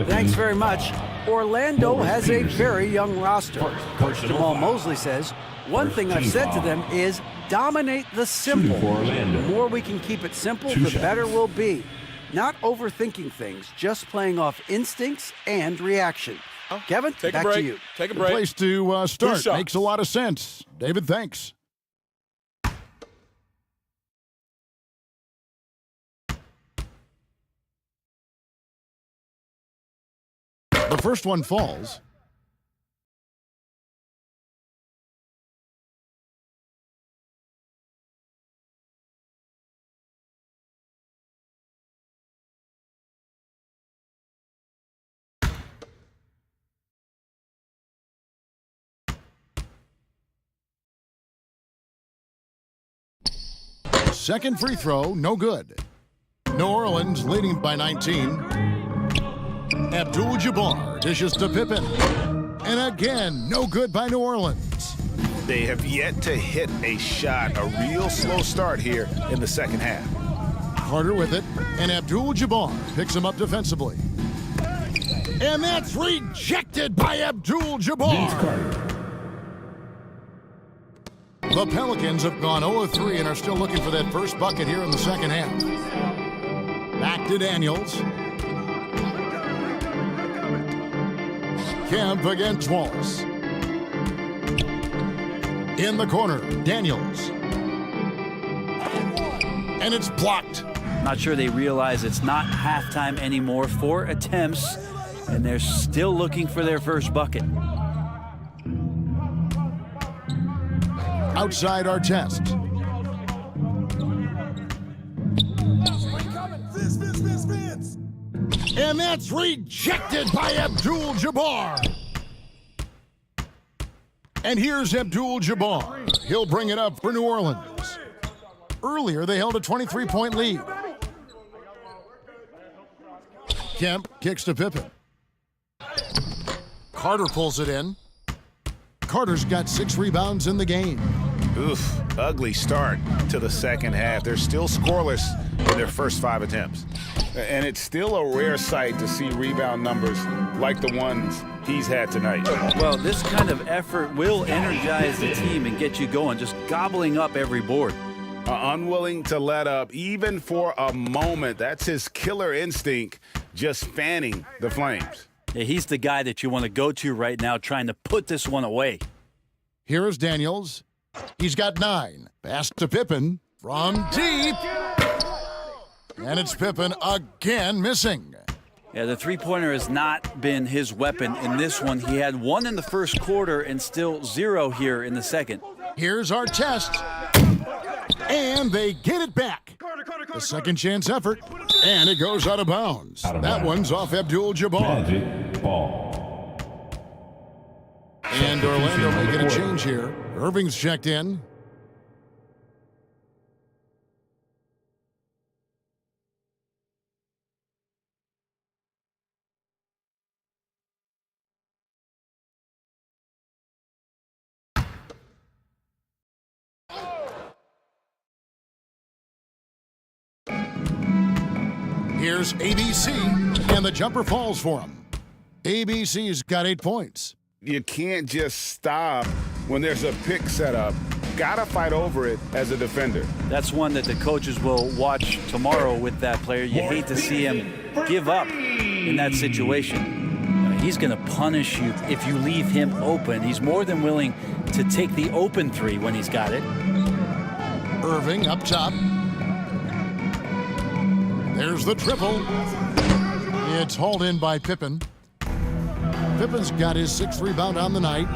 L: Thanks very much. Orlando has a very young roster. Coach Jamal Mosley says, one thing I've said to them is dominate the simple. The more we can keep it simple, the better we'll be. Not overthinking things, just playing off instincts and reaction. Kevin, back to you.
N: Take a
G: Good
N: break.
G: place to start. Makes a lot of sense. David, thanks. The first one falls. Second free throw, no good. New Orleans leading by 19. Abdul-Jabbar dishes to Pippen. And again, no good by New Orleans.
J: They have yet to hit a shot, a real slow start here in the second half.
G: Carter with it, and Abdul-Jabbar picks him up defensively. And that's rejected by Abdul-Jabbar. The Pelicans have gone 0-3 and are still looking for that first bucket here in the second half. Back to Daniels. Kemp against Wallace. In the corner, Daniels. And it's blocked.
H: Not sure they realize it's not halftime anymore. 4 attempts, and they're still looking for their first bucket.
G: Outside our test. And that's rejected by Abdul-Jabbar. And here's Abdul-Jabbar. He'll bring it up for New Orleans. Earlier, they held a 23-point lead. Kemp kicks to Pippen. Carter pulls it in. Carter's got 6 rebounds in the game.
J: Oof, ugly start to the second half. They're still scoreless in their first 5 attempts. And it's still a rare sight to see rebound numbers like the ones he's had tonight.
H: Well, this kind of effort will energize the team and get you going, just gobbling up every board.
J: Unwilling to let up even for a moment. That's his killer instinct, just fanning the flames.
H: Yeah, he's the guy that you want to go to right now, trying to put this one away.
G: Here's Daniels. He's got 9. Pass to Pippen from deep. And it's Pippen again missing.
H: Yeah, the three-pointer has not been his weapon in this one. He had 1 in the first quarter and still 0 here in the second.
G: Here's our test. And they get it back. The second chance effort. And it goes out of bounds. That one's off Abdul-Jabbar. And Orlando making a change here. Irving's checked in. Here's ABC, and the jumper falls for him. ABC's got 8 points.
J: You can't just stop when there's a pick set up. Gotta fight over it as a defender.
H: That's one that the coaches will watch tomorrow with that player. You hate to see him give up in that situation. He's going to punish you if you leave him open. He's more than willing to take the open 3 when he's got it.
G: Irving up top. There's the triple. It's hauled in by Pippen. Pippen's got his 6th rebound on the night.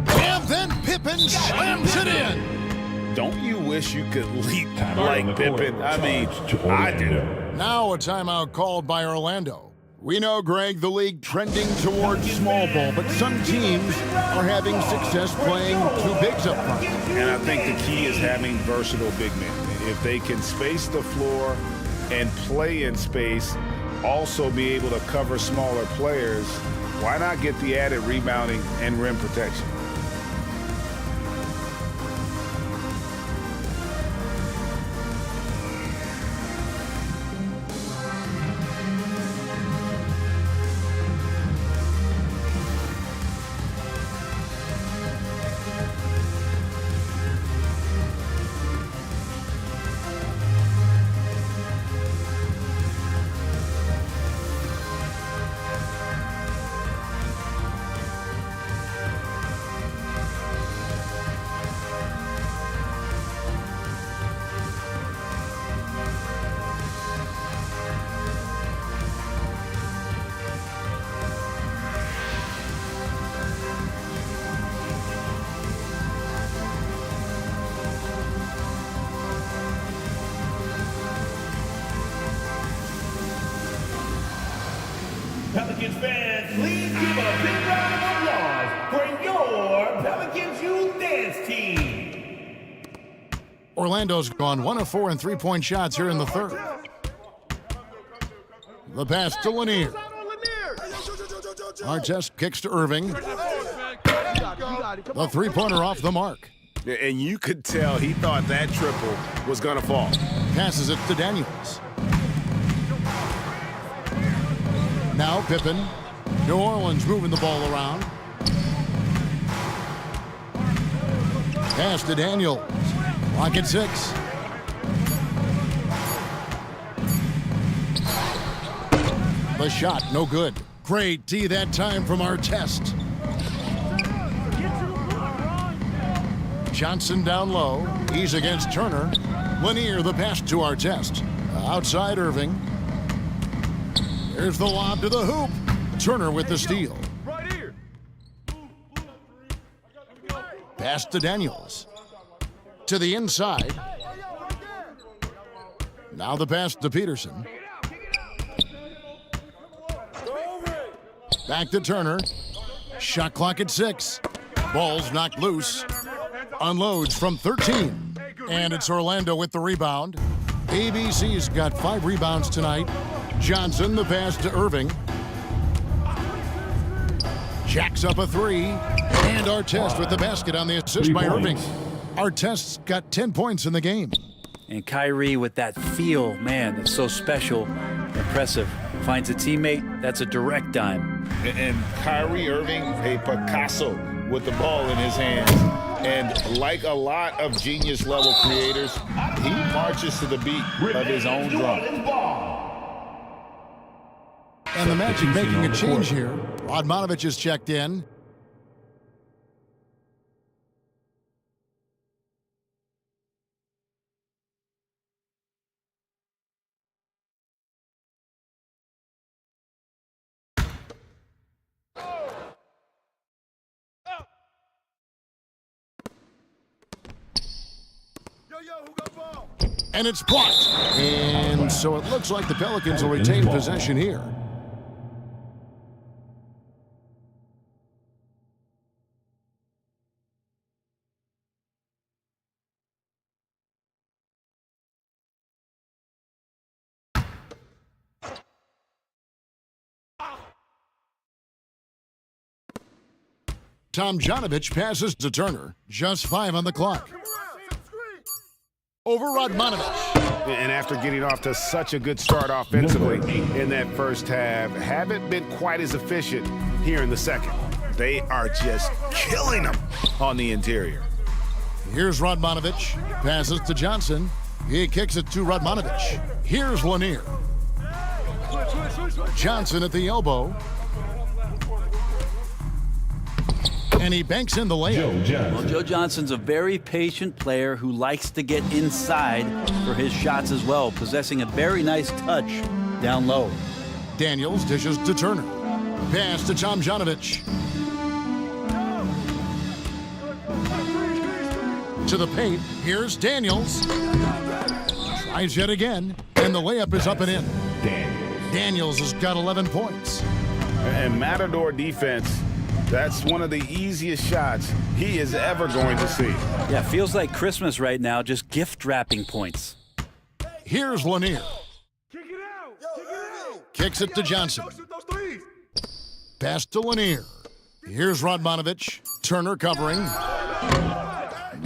G: And then Pippen slams it in.
J: Don't you wish you could leap like Pippen? I mean, I do.
G: Now a timeout called by Orlando. We know, Greg, the league trending towards small ball, but some teams are having success playing 2 bigs up front.
J: And I think the key is having versatile big men. If they can space the floor and play in space, also be able to cover smaller players, why not get the added rebounding and rim protection?
K: Pelicans fans, please give a big round of applause for your Pelicans Youth Dance Team.
G: Orlando's gone 1 of 4 in 3-point shots here in the third. The pass to Lanier. Artest kicks to Irving. The three-pointer off the mark.
I: And you could tell he thought that triple was going to fall.
G: Passes it to Daniels. Now Pippen. New Orleans moving the ball around. Pass to Daniels. Clock at 6. The shot, no good. Great D that time from Artest. Johnson down low. He's against Turner. Lanier the pass to Artest. Outside Irving. There's the lob to the hoop. Turner with the steal. Pass to Daniels. To the inside. Now the pass to Peterson. Back to Turner. Shot clock at 6. Ball's knocked loose. Unloads from 13. And it's Orlando with the rebound. ABC's got 5 rebounds tonight. Johnson the pass to Irving. Jacks up a 3. And Artest with the basket on the assist by Irving. Artest's got 10 points in the game.
H: And Kyrie with that feel, man, that's so special, impressive. Finds a teammate, that's a direct dime.
J: And Kyrie Irving, a Picasso with the ball in his hands. And like a lot of genius-level creators, he marches to the beat of his own drum.
G: And the Magic making a change here. Radmanovich is checked in. And it's blocked. And so it looks like the Pelicans will retain possession here. Tomjanovich passes to Turner. Just 5 on the clock. Over Radmanovich.
J: And after getting off to such a good start offensively in that first half, haven't been quite as efficient here in the second. They are just killing them on the interior.
G: Here's Radmanovich. Passes to Johnson. He kicks it to Radmanovich. Here's Lanier. Johnson at the elbow. And he banks in the layup.
H: Well, Joe Johnson's a very patient player who likes to get inside for his shots as well, possessing a very nice touch down low.
G: Daniels dishes to Turner. Pass to Tomjanovich. To the paint. Here's Daniels. Tries yet again. And the layup is up and in. Daniels has got 11 points.
J: And Matador defense, that's one of the easiest shots he is ever going to see.
H: Yeah, feels like Christmas right now, just gift wrapping points.
G: Here's Lanier. Kicks it to Johnson. Pass to Lanier. Here's Radmanovich. Turner covering.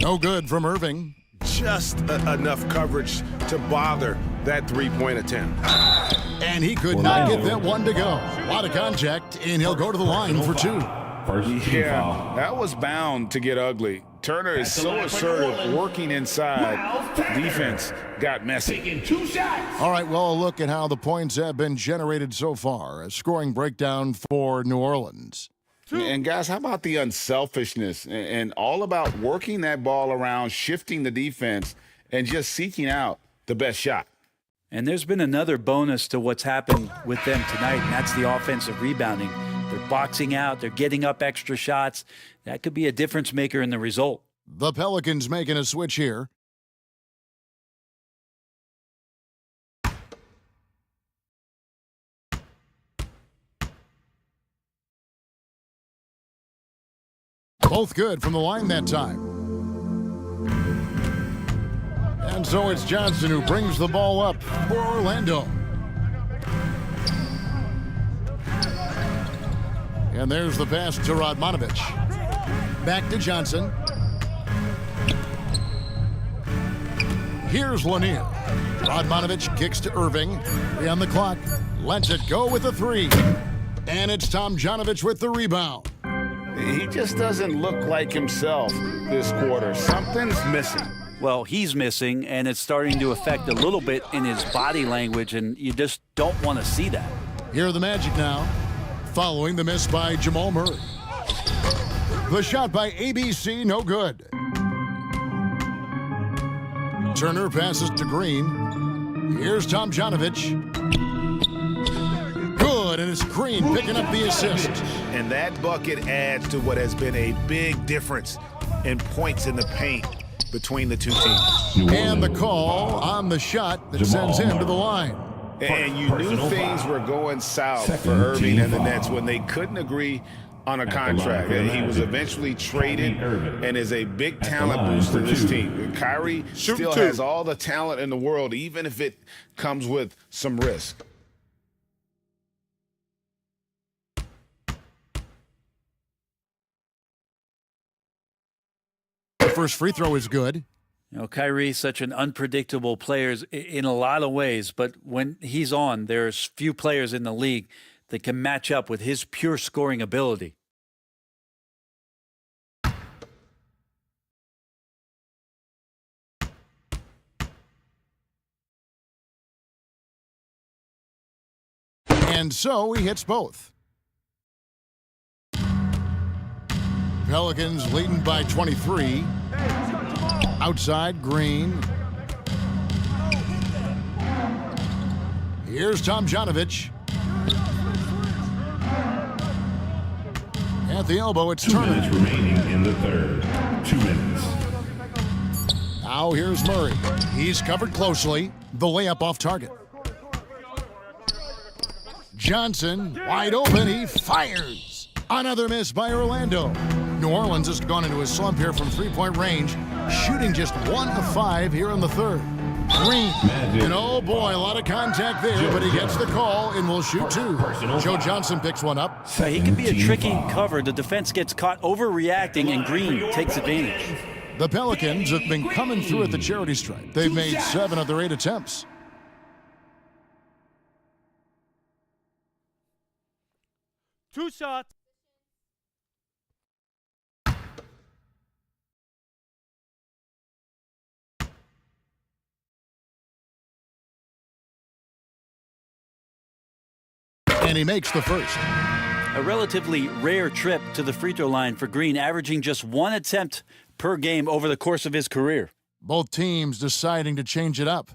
G: No good from Irving.
I: Just enough coverage to bother that three-point attempt.
G: And he could not get that one to go. A lot of contact, and he'll go to the line for 2.
J: Yeah, that was bound to get ugly. Turner is so assertive, working inside. Defense got messy.
G: All right, well, a look at how the points have been generated so far. A scoring breakdown for New Orleans.
J: And guys, how about the unselfishness and all about working that ball around, shifting the defense, and just seeking out the best shot.
H: And there's been another bonus to what's happened with them tonight, and that's the offensive rebounding. They're boxing out. They're getting up extra shots. That could be a difference maker in the result.
G: The Pelicans making a switch here. Both good from the line that time. And so it's Johnson who brings the ball up for Orlando. And there's the pass to Radmanovich. Back to Johnson. Here's Lanier. Radmanovich kicks to Irving. 3 on the clock. Lets it go with a 3. And it's Tomjanovich with the rebound.
J: He just doesn't look like himself this quarter. Something's missing.
H: Well, he's missing, and it's starting to affect a little bit in his body language, and you just don't want to see that.
G: Here are the Magic now, following the miss by Jamal Murray. The shot by ABC, no good. Turner passes to Green. Here's Tomjanovich. Good, and it's Green picking up the assist.
J: And that bucket adds to what has been a big difference in points in the paint between the two teams.
G: And the call on the shot that sends him to the line.
J: And you knew things were going south for Irving and the Nets when they couldn't agree on a contract. And he was eventually traded and is a big talent boost to this team. Kyrie still has all the talent in the world, even if it comes with some risk.
G: The first free throw is good.
H: You know, Kyrie's such an unpredictable player in a lot of ways, but when he's on, there's few players in the league that can match up with his pure scoring ability.
G: And so he hits both. Pelicans leading by 23. Outside, Green. Here's Tomjanovich. At the elbow, it's Turner.
D: 2 minutes remaining in the third. 2 minutes.
G: Now here's Murray. He's covered closely. The layup off target. Johnson, wide open, he fires. Another miss by Orlando. New Orleans has gone into a slump here from three-point range, shooting just 1 of 5 here in the third. Green, and oh boy, a lot of contact there, but he gets the call and will shoot 2. Joe Johnson picks one up.
H: He can be a tricky cover. The defense gets caught overreacting, and Green takes advantage.
G: The Pelicans have been coming through at the charity stripe. They've made 7 of their 8 attempts.
P: Two shots.
G: And he makes the first.
H: A relatively rare trip to the free throw line for Green, averaging just 1 attempt per game over the course of his career.
G: Both teams deciding to change it up.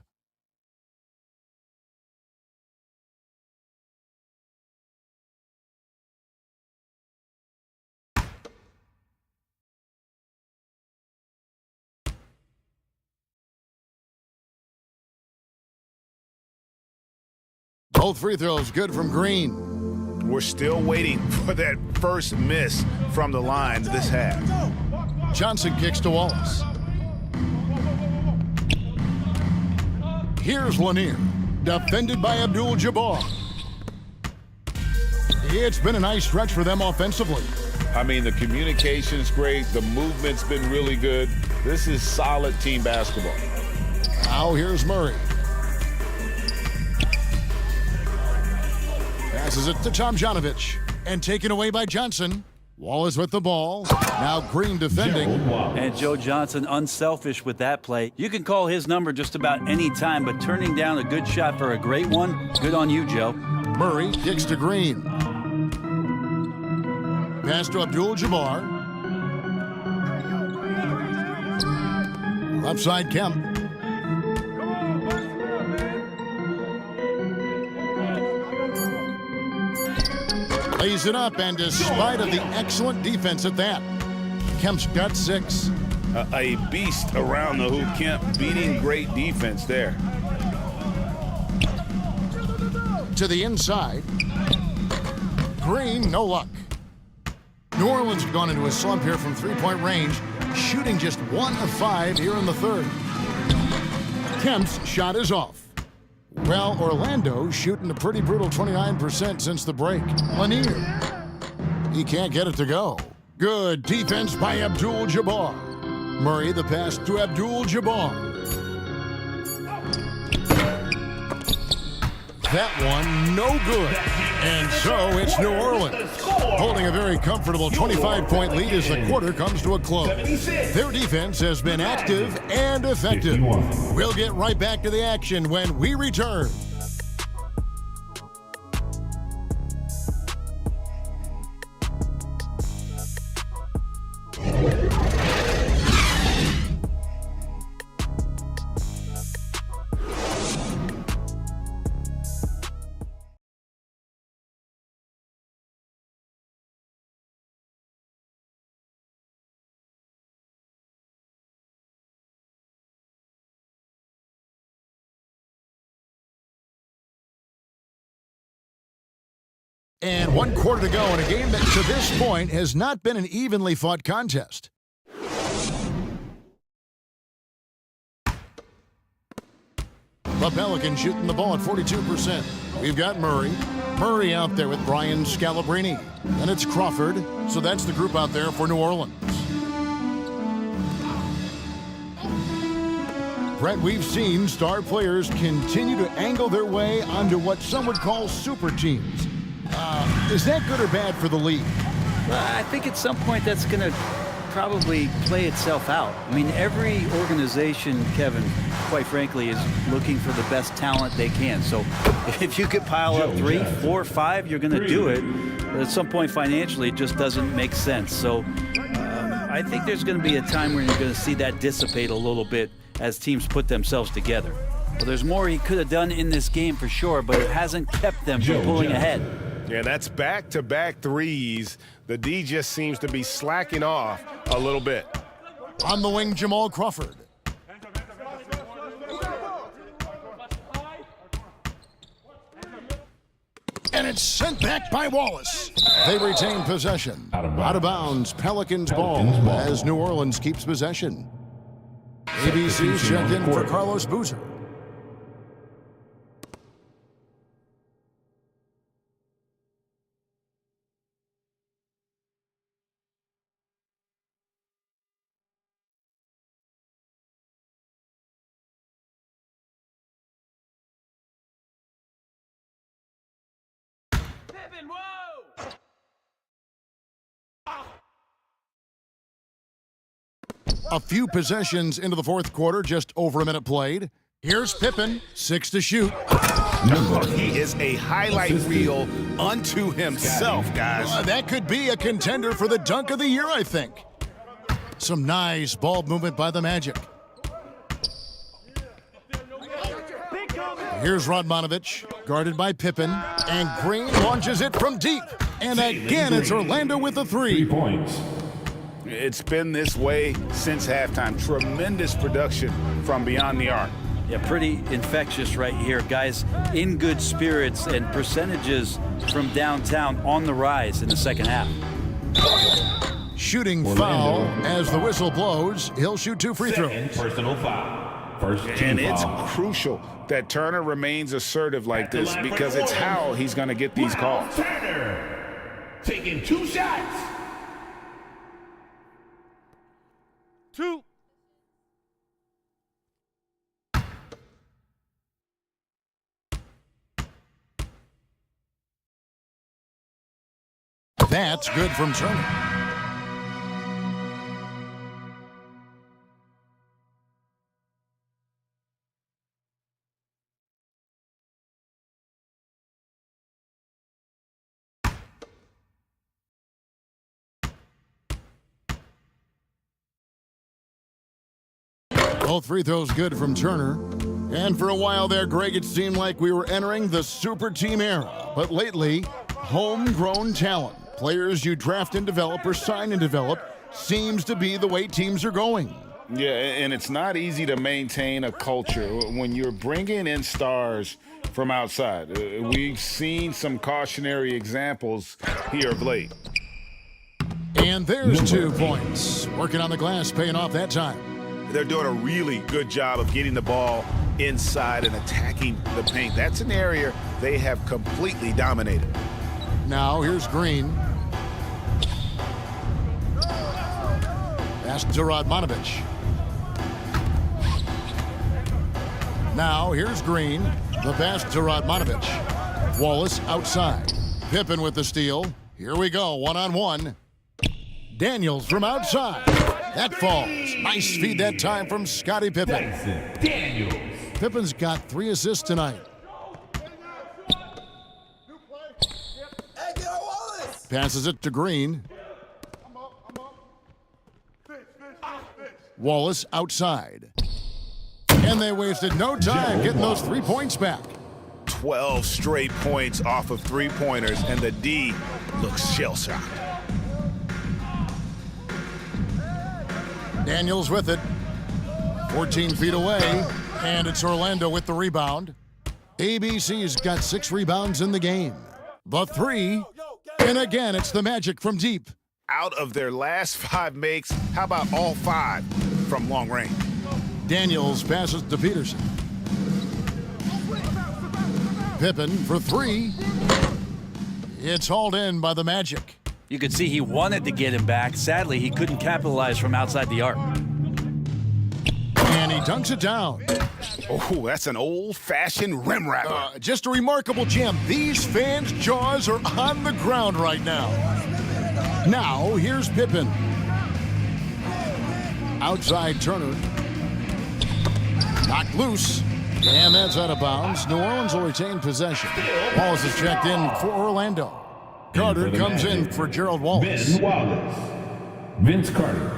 G: Both free throws good from Green.
J: We're still waiting for that first miss from the line this half.
G: Johnson kicks to Wallace. Here's Lanier, defended by Abdul-Jabbar. It's been a nice stretch for them offensively.
J: I mean, the communication's great. The movement's been really good. This is solid team basketball.
G: Now here's Murray. Passes it to Tomjanovich. And taken away by Johnson. Wallace with the ball. Now Green defending.
H: And Joe Johnson unselfish with that play. You can call his number just about any time, but turning down a good shot for a great one, good on you, Joe.
G: Murray kicks to Green. Pass to Abdul-Jabbar. Left side, Kemp. Lays it up, and despite of the excellent defense at that, Kemp's got 6.
J: A beast around the hoop. Kemp beating great defense there.
G: To the inside. Green, no luck. New Orleans have gone into a slump here from three-point range, shooting just 1 of 5 here in the third. Kemp's shot is off. Well, Orlando shooting a pretty brutal 29% since the break. Lanier. He can't get it to go. Good defense by Abdul-Jabbar. Murray, the pass to Abdul-Jabbar. That one, no good. And so it's New Orleans, holding a very comfortable 25-point lead as the quarter comes to a close. Their defense has been active and effective. We'll get right back to the action when we return. And 1 quarter to go in a game that to this point has not been an evenly fought contest. The Pelicans shooting the ball at 42%. We've got Murray. Murray out there with Brian Scalabrine. And it's Crawford. So that's the group out there for New Orleans. Brett, we've seen star players continue to angle their way onto what some would call super teams. Is that good or bad for the league?
H: Well, I think at some point that's going to probably play itself out. I mean, every organization, Kevin, quite frankly, is looking for the best talent they can. So if you could pile up 3, 4, 5, you're going to do it. But at some point financially, it just doesn't make sense. So I think there's going to be a time where you're going to see that dissipate a little bit as teams put themselves together. Well, there's more he could have done in this game for sure, but it hasn't kept them from pulling ahead.
I: Yeah, that's back-to-back threes. The D just seems to be slacking off a little bit.
G: On the wing, Jamal Crawford. And it's sent back by Wallace. They retain possession. Out of bounds, Pelicans ball as New Orleans keeps possession. ABC's check in for Carlos Boozer. A few possessions into the fourth quarter, just over a minute played. Here's Pippen, 6 to shoot.
J: He is a highlight reel unto himself, guys.
G: That could be a contender for the dunk of the year, I think. Some nice ball movement by the Magic. Here's Radmanovich, guarded by Pippen, and Green launches it from deep. And again, it's Orlando with the 3.
D: 3 points.
J: It's been this way since halftime. Tremendous production from beyond the arc.
H: Yeah, pretty infectious right here. Guys in good spirits and percentages from downtown on the rise in the second half.
G: Shooting foul as the whistle blows. He'll shoot 2 free throws.
D: Personal foul. First team
J: And it's
D: foul.
J: crucial that Turner remains assertive like this because it's how he's going to get these calls.
D: Turner taking 2 shots.
P: 2.
G: That's good from Turner. Both free throws good from Turner. And for a while there, Greg, it seemed like we were entering the super team era. But lately, homegrown talent, players you draft and develop or sign and develop, seems to be the way teams are going.
J: Yeah, and it's not easy to maintain a culture when you're bringing in stars from outside. We've seen some cautionary examples here of late.
G: And there's 2 points. Working on the glass, paying off that time.
J: They're doing a really good job of getting the ball inside and attacking the paint. That's an area they have completely dominated.
G: Now here's Green. pass to Radmanovich. Now here's Green. The pass to Radmanovich. Wallace outside. Pippen with the steal. Here we go, one-on-one. Daniels from outside. That falls. Nice feed that time from Scottie Pippen.
D: Daniels.
G: Pippen's got 3 assists tonight. Passes it to Green. Wallace outside. And they wasted no time getting those 3 points back.
J: 12 straight points off of three-pointers, and the D looks shell-shocked.
G: Daniels with it. 14 feet away, and it's Orlando with the rebound. ABC's got 6 rebounds in the game. The 3, and again, it's the Magic from deep.
J: Out of their last 5 makes, how about all 5 from long range?
G: Daniels passes to Peterson. Pippen for 3. It's hauled in by the Magic.
H: You could see he wanted to get him back. Sadly, he couldn't capitalize from outside the arc.
G: And he dunks it down.
J: Oh, that's an old-fashioned rim wrapper.
G: Just a remarkable jam. These fans' jaws are on the ground right now. Now, here's Pippen. Outside Turner. Knocked loose. And that's out of bounds. New Orleans will retain possession. Wallace is checked in for Orlando. Carter comes in for Gerald Wallace.
D: Ben Wallace. Vince Carter.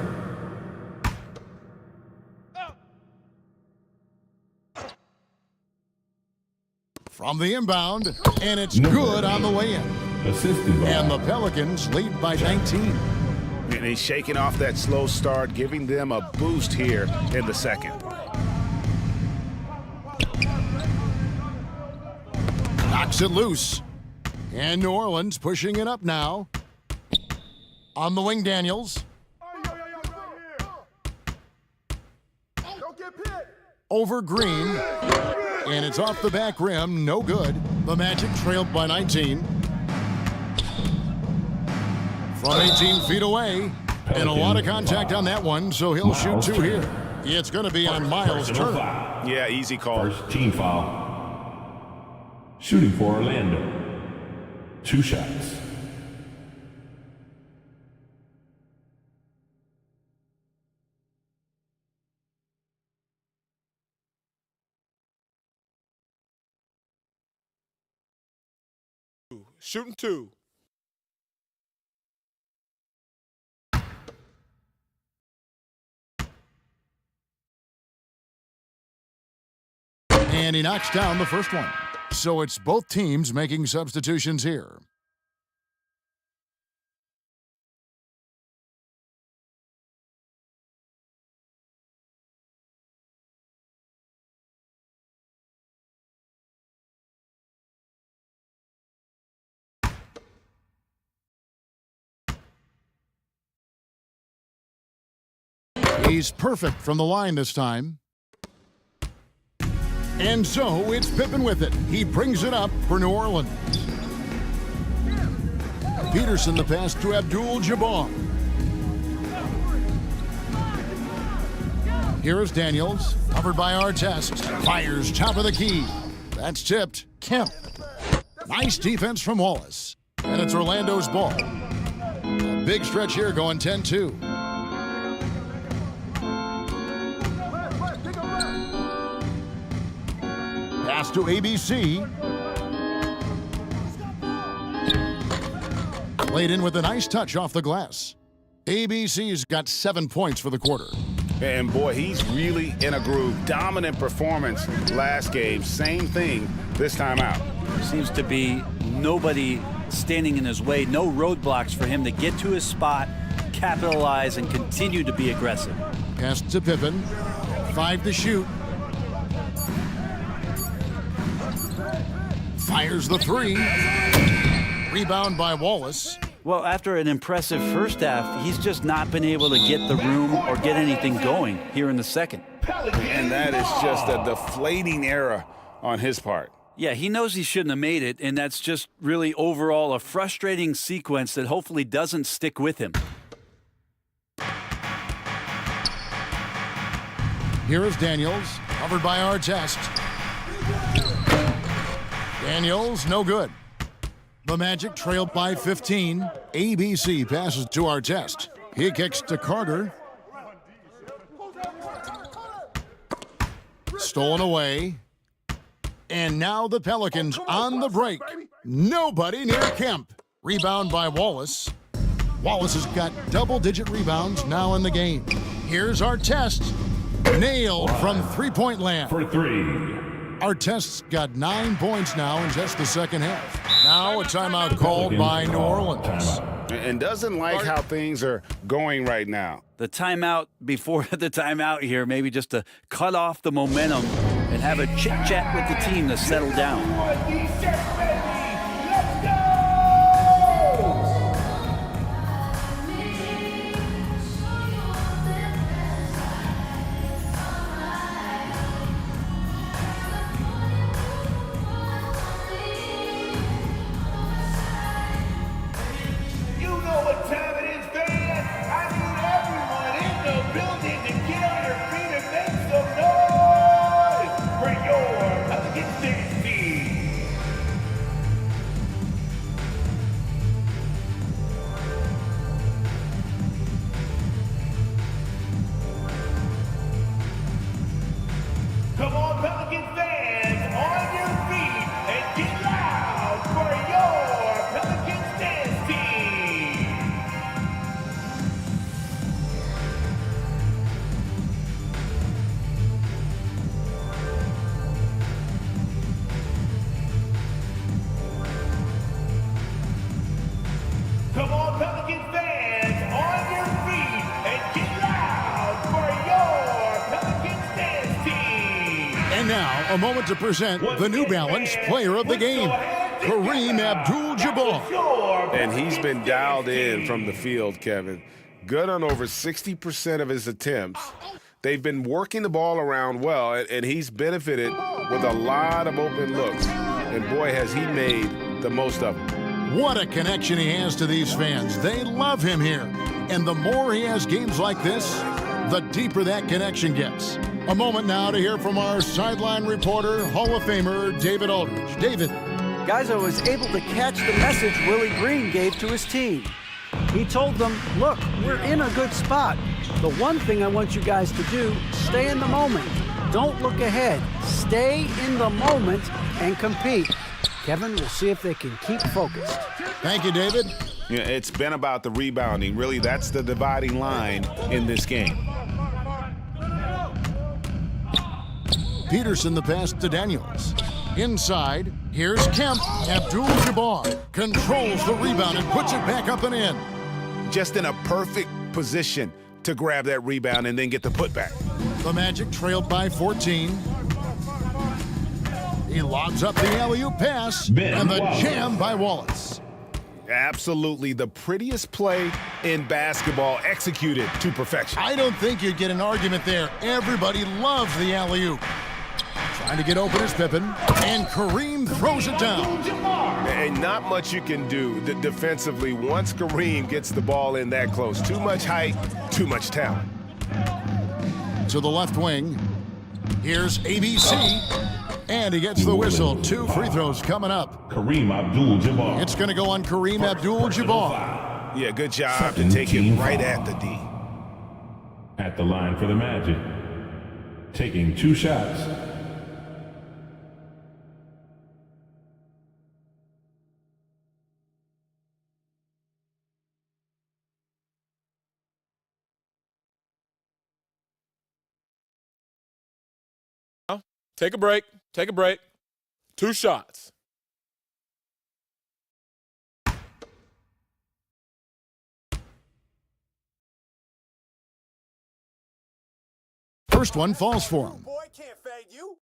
G: From the inbound, and it's good on the way in.
D: Assisted by.
G: And the Pelicans lead by 19.
J: And he's shaking off that slow start, giving them a boost here in the second.
G: Knocks it loose. And New Orleans pushing it up now. On the wing, Daniels. Over Green. And it's off the back rim. No good. The Magic trailed by 19. From 18 feet away. And a lot of contact on that one, so he'll shoot 2 here. It's going to be on Miles Turner.
J: Yeah, easy call.
D: First team foul. Shooting for Orlando. 2 shots.
E: Shooting 2.
G: And he knocks down the first one. So it's both teams making substitutions here. He's perfect from the line this time. And so it's Pippen with it. He brings it up for New Orleans. Peterson the pass to Abdul-Jabbar. Here is Daniels, covered by Artest. Fires top of the key. That's tipped. Kemp. Nice defense from Wallace. And it's Orlando's ball. A big stretch here going 10-2. Pass to ABC. Played in with a nice touch off the glass. ABC's got 7 points for the quarter.
J: And boy, he's really in a groove. Dominant performance last game. Same thing this time out.
H: Seems to be nobody standing in his way. No roadblocks for him to get to his spot, capitalize, and continue to be aggressive.
G: Pass to Pippen. 5 to shoot. Fires the 3. Rebound by Wallace.
H: Well, after an impressive first half, he's just not been able to get the room or get anything going here in the second.
J: And that is just a deflating error on his part.
H: Yeah, he knows he shouldn't have made it, and that's just really overall a frustrating sequence that hopefully doesn't stick with him.
G: Here is Daniels, covered by Artest. Daniels, no good. The Magic trailed by 15. ABC passes to Artest. He kicks to Carter. Stolen away. And now the Pelicans on the break. Nobody near Kemp. Rebound by Wallace. Wallace has got double-digit rebounds now in the game. Here's Artest. Nailed from three-point land.
D: For three.
G: Artest's got 9 points now in just the second half. Now a timeout called by New Orleans.
J: And doesn't like how things are going right now.
H: The timeout before the timeout here, maybe just to cut off the momentum and have a chit-chat with the team to settle down.
K: Come on, Pelican fans, on your feet and get loud for your Pelicans dance team. Come on, Pelican fans, on your feet and get loud for your Pelicans dance team.
G: And now, a moment to present the New Balance Player of the Game, Kareem Abdul-Jabbar.
I: And he's been dialed in from the field, Kevin. Good on over 60% of his attempts. They've been working the ball around well, and he's benefited with a lot of open looks. And boy, has he made the most of them.
G: What a connection he has to these fans. They love him here. And the more he has games like this, the deeper that connection gets. A moment now to hear from our sideline reporter, Hall of Famer David Aldridge. David.
L: Guys, I was able to catch the message Willie Green gave to his team. He told them, look, we're in a good spot. The one thing I want you guys to do, stay in the moment. Don't look ahead. Stay in the moment and compete. Kevin, we'll see if they can keep focused.
G: Thank you, David.
J: Yeah, it's been about the rebounding. Really, that's the dividing line in this game.
G: Peterson the pass to Daniels. Inside, here's Kemp. Abdul-Jabbar controls the rebound and puts it back up and in.
J: Just in a perfect position to grab that rebound and then get the putback.
G: The Magic trailed by 14. He lobs up the alley-oop pass, and the jam by Wallace.
I: Absolutely the prettiest play in basketball, executed to perfection.
G: I don't think you'd get an argument there. Everybody loves the alley-oop. Trying to get open is Pippen, and Kareem throws it down.
I: And not much you can do defensively once Kareem gets the ball in that close. Too much height, too much talent.
G: To the left wing, here's ABC. And he gets the whistle. 2 free throws coming up.
D: Kareem Abdul-Jabbar.
G: It's going to go on Kareem Abdul-Jabbar.
I: Yeah, good job to take it right at the D.
D: At the line for the Magic. Taking 2 shots.
E: Take a break. Take a break. 2 shots.
G: First one falls for him.
K: Boy, can't fade you.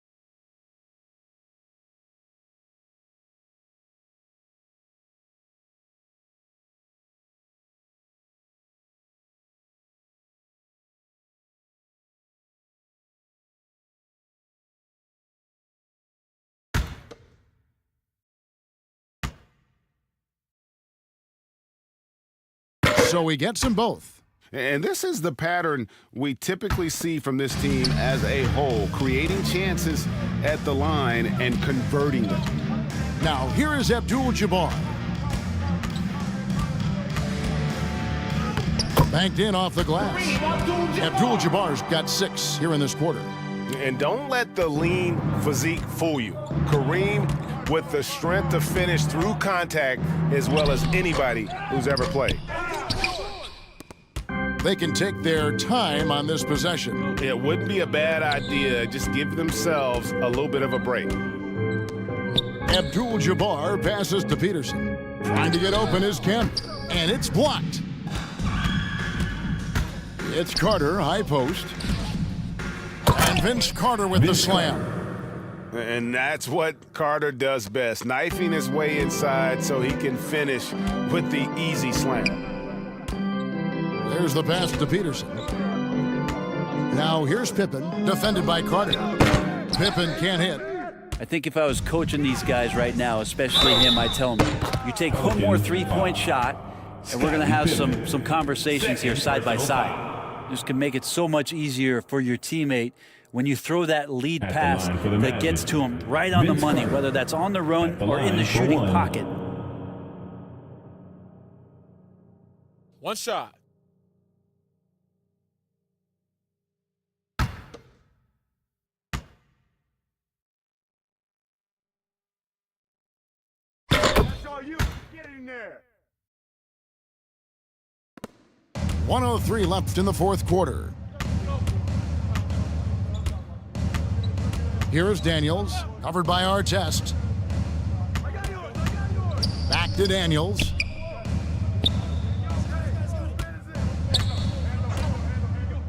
G: So he gets them both.
I: And this is the pattern we typically see from this team as a whole, creating chances at the line and converting them.
G: Now, here is Abdul-Jabbar. Banked in off the glass. Abdul-Jabbar's got 6 here in this quarter.
I: And don't let the lean physique fool you. Kareem with the strength to finish through contact as well as anybody who's ever played.
G: They can take their time on this possession.
I: It wouldn't be a bad idea. Just give themselves a little bit of a break.
G: Abdul-Jabbar passes to Peterson. Trying to get open is Kemp, and it's blocked. It's Carter, high post. And Vince Carter with the slam.
I: And that's what Carter does best, knifing his way inside so he can finish with the easy slam.
G: There's the pass to Peterson. Now here's Pippen, defended by Carter. Pippen can't hit.
H: I think if I was coaching these guys right now, especially him, I'd tell him, you take one more three-point shot, and we're going to have some conversations here side by side. This can make it so much easier for your teammate when you throw that lead pass that gets to him right on the money, whether that's on the run or in the shooting pocket.
E: One shot.
F: That's all you. Get in there.
G: 1:03 left in the fourth quarter. Here is Daniels, covered by Artest. Back to Daniels.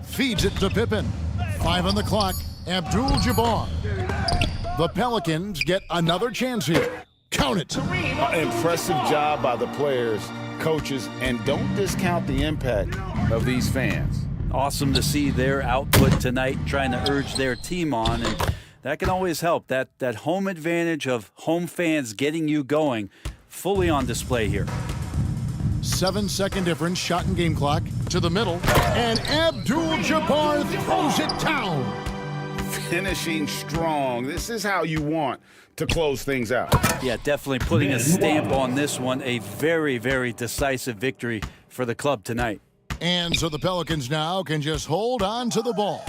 G: Feeds it to Pippen. 5 on the clock. Abdul-Jabbar. The Pelicans get another chance here. Count it.
J: Impressive job by the players, coaches, and don't discount the impact of these fans.
H: Awesome to see their output tonight, trying to urge their team on, and that can always help. That home advantage of home fans getting you going, fully on display here.
G: 7-second difference, shot and game clock to the middle, and Abdul-Jabbar throws it down.
J: Finishing strong. This is how you want to close things out.
H: Yeah, definitely putting a stamp on this one. A very, very decisive victory for the club tonight.
G: And so the Pelicans now can just hold on to the ball.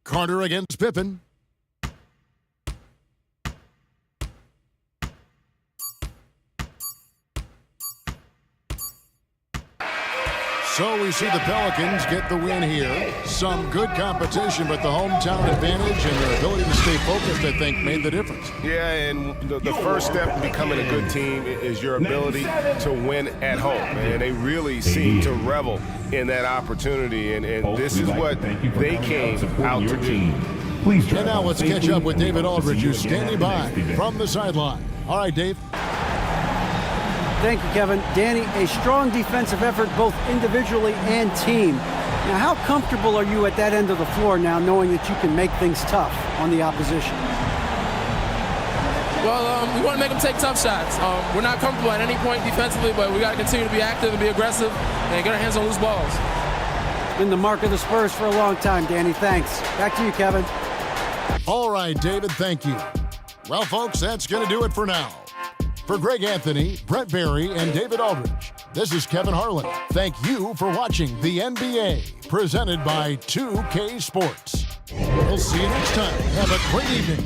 G: Carter against Pippen. So we see the Pelicans get the win here. Some good competition, but the hometown advantage and their ability to stay focused, I think, made the difference.
I: Yeah, and the first step in becoming a good team is your ability to win at home. And they really seem to revel in that opportunity, and this is what they came out to do.
G: And now let's catch up with David Aldridge, who's standing by from the sideline. All right, Dave.
L: Thank you, Kevin. Danny, a strong defensive effort both individually and team. Now, how comfortable are you at that end of the floor now, knowing that you can make things tough on the opposition?
Q: Well, we want to make them take tough shots. We're not comfortable at any point defensively, but we got to continue to be active and be aggressive and get our hands on loose balls.
L: It's been the mark of the Spurs for a long time, Danny. Thanks. Back to you, Kevin.
G: All right, David, thank you. Well, folks, that's going to do it for now. For Greg Anthony, Brett Barry, and David Aldridge, this is Kevin Harlan. Thank you for watching the NBA, presented by 2K Sports. We'll see you next time. Have a great evening.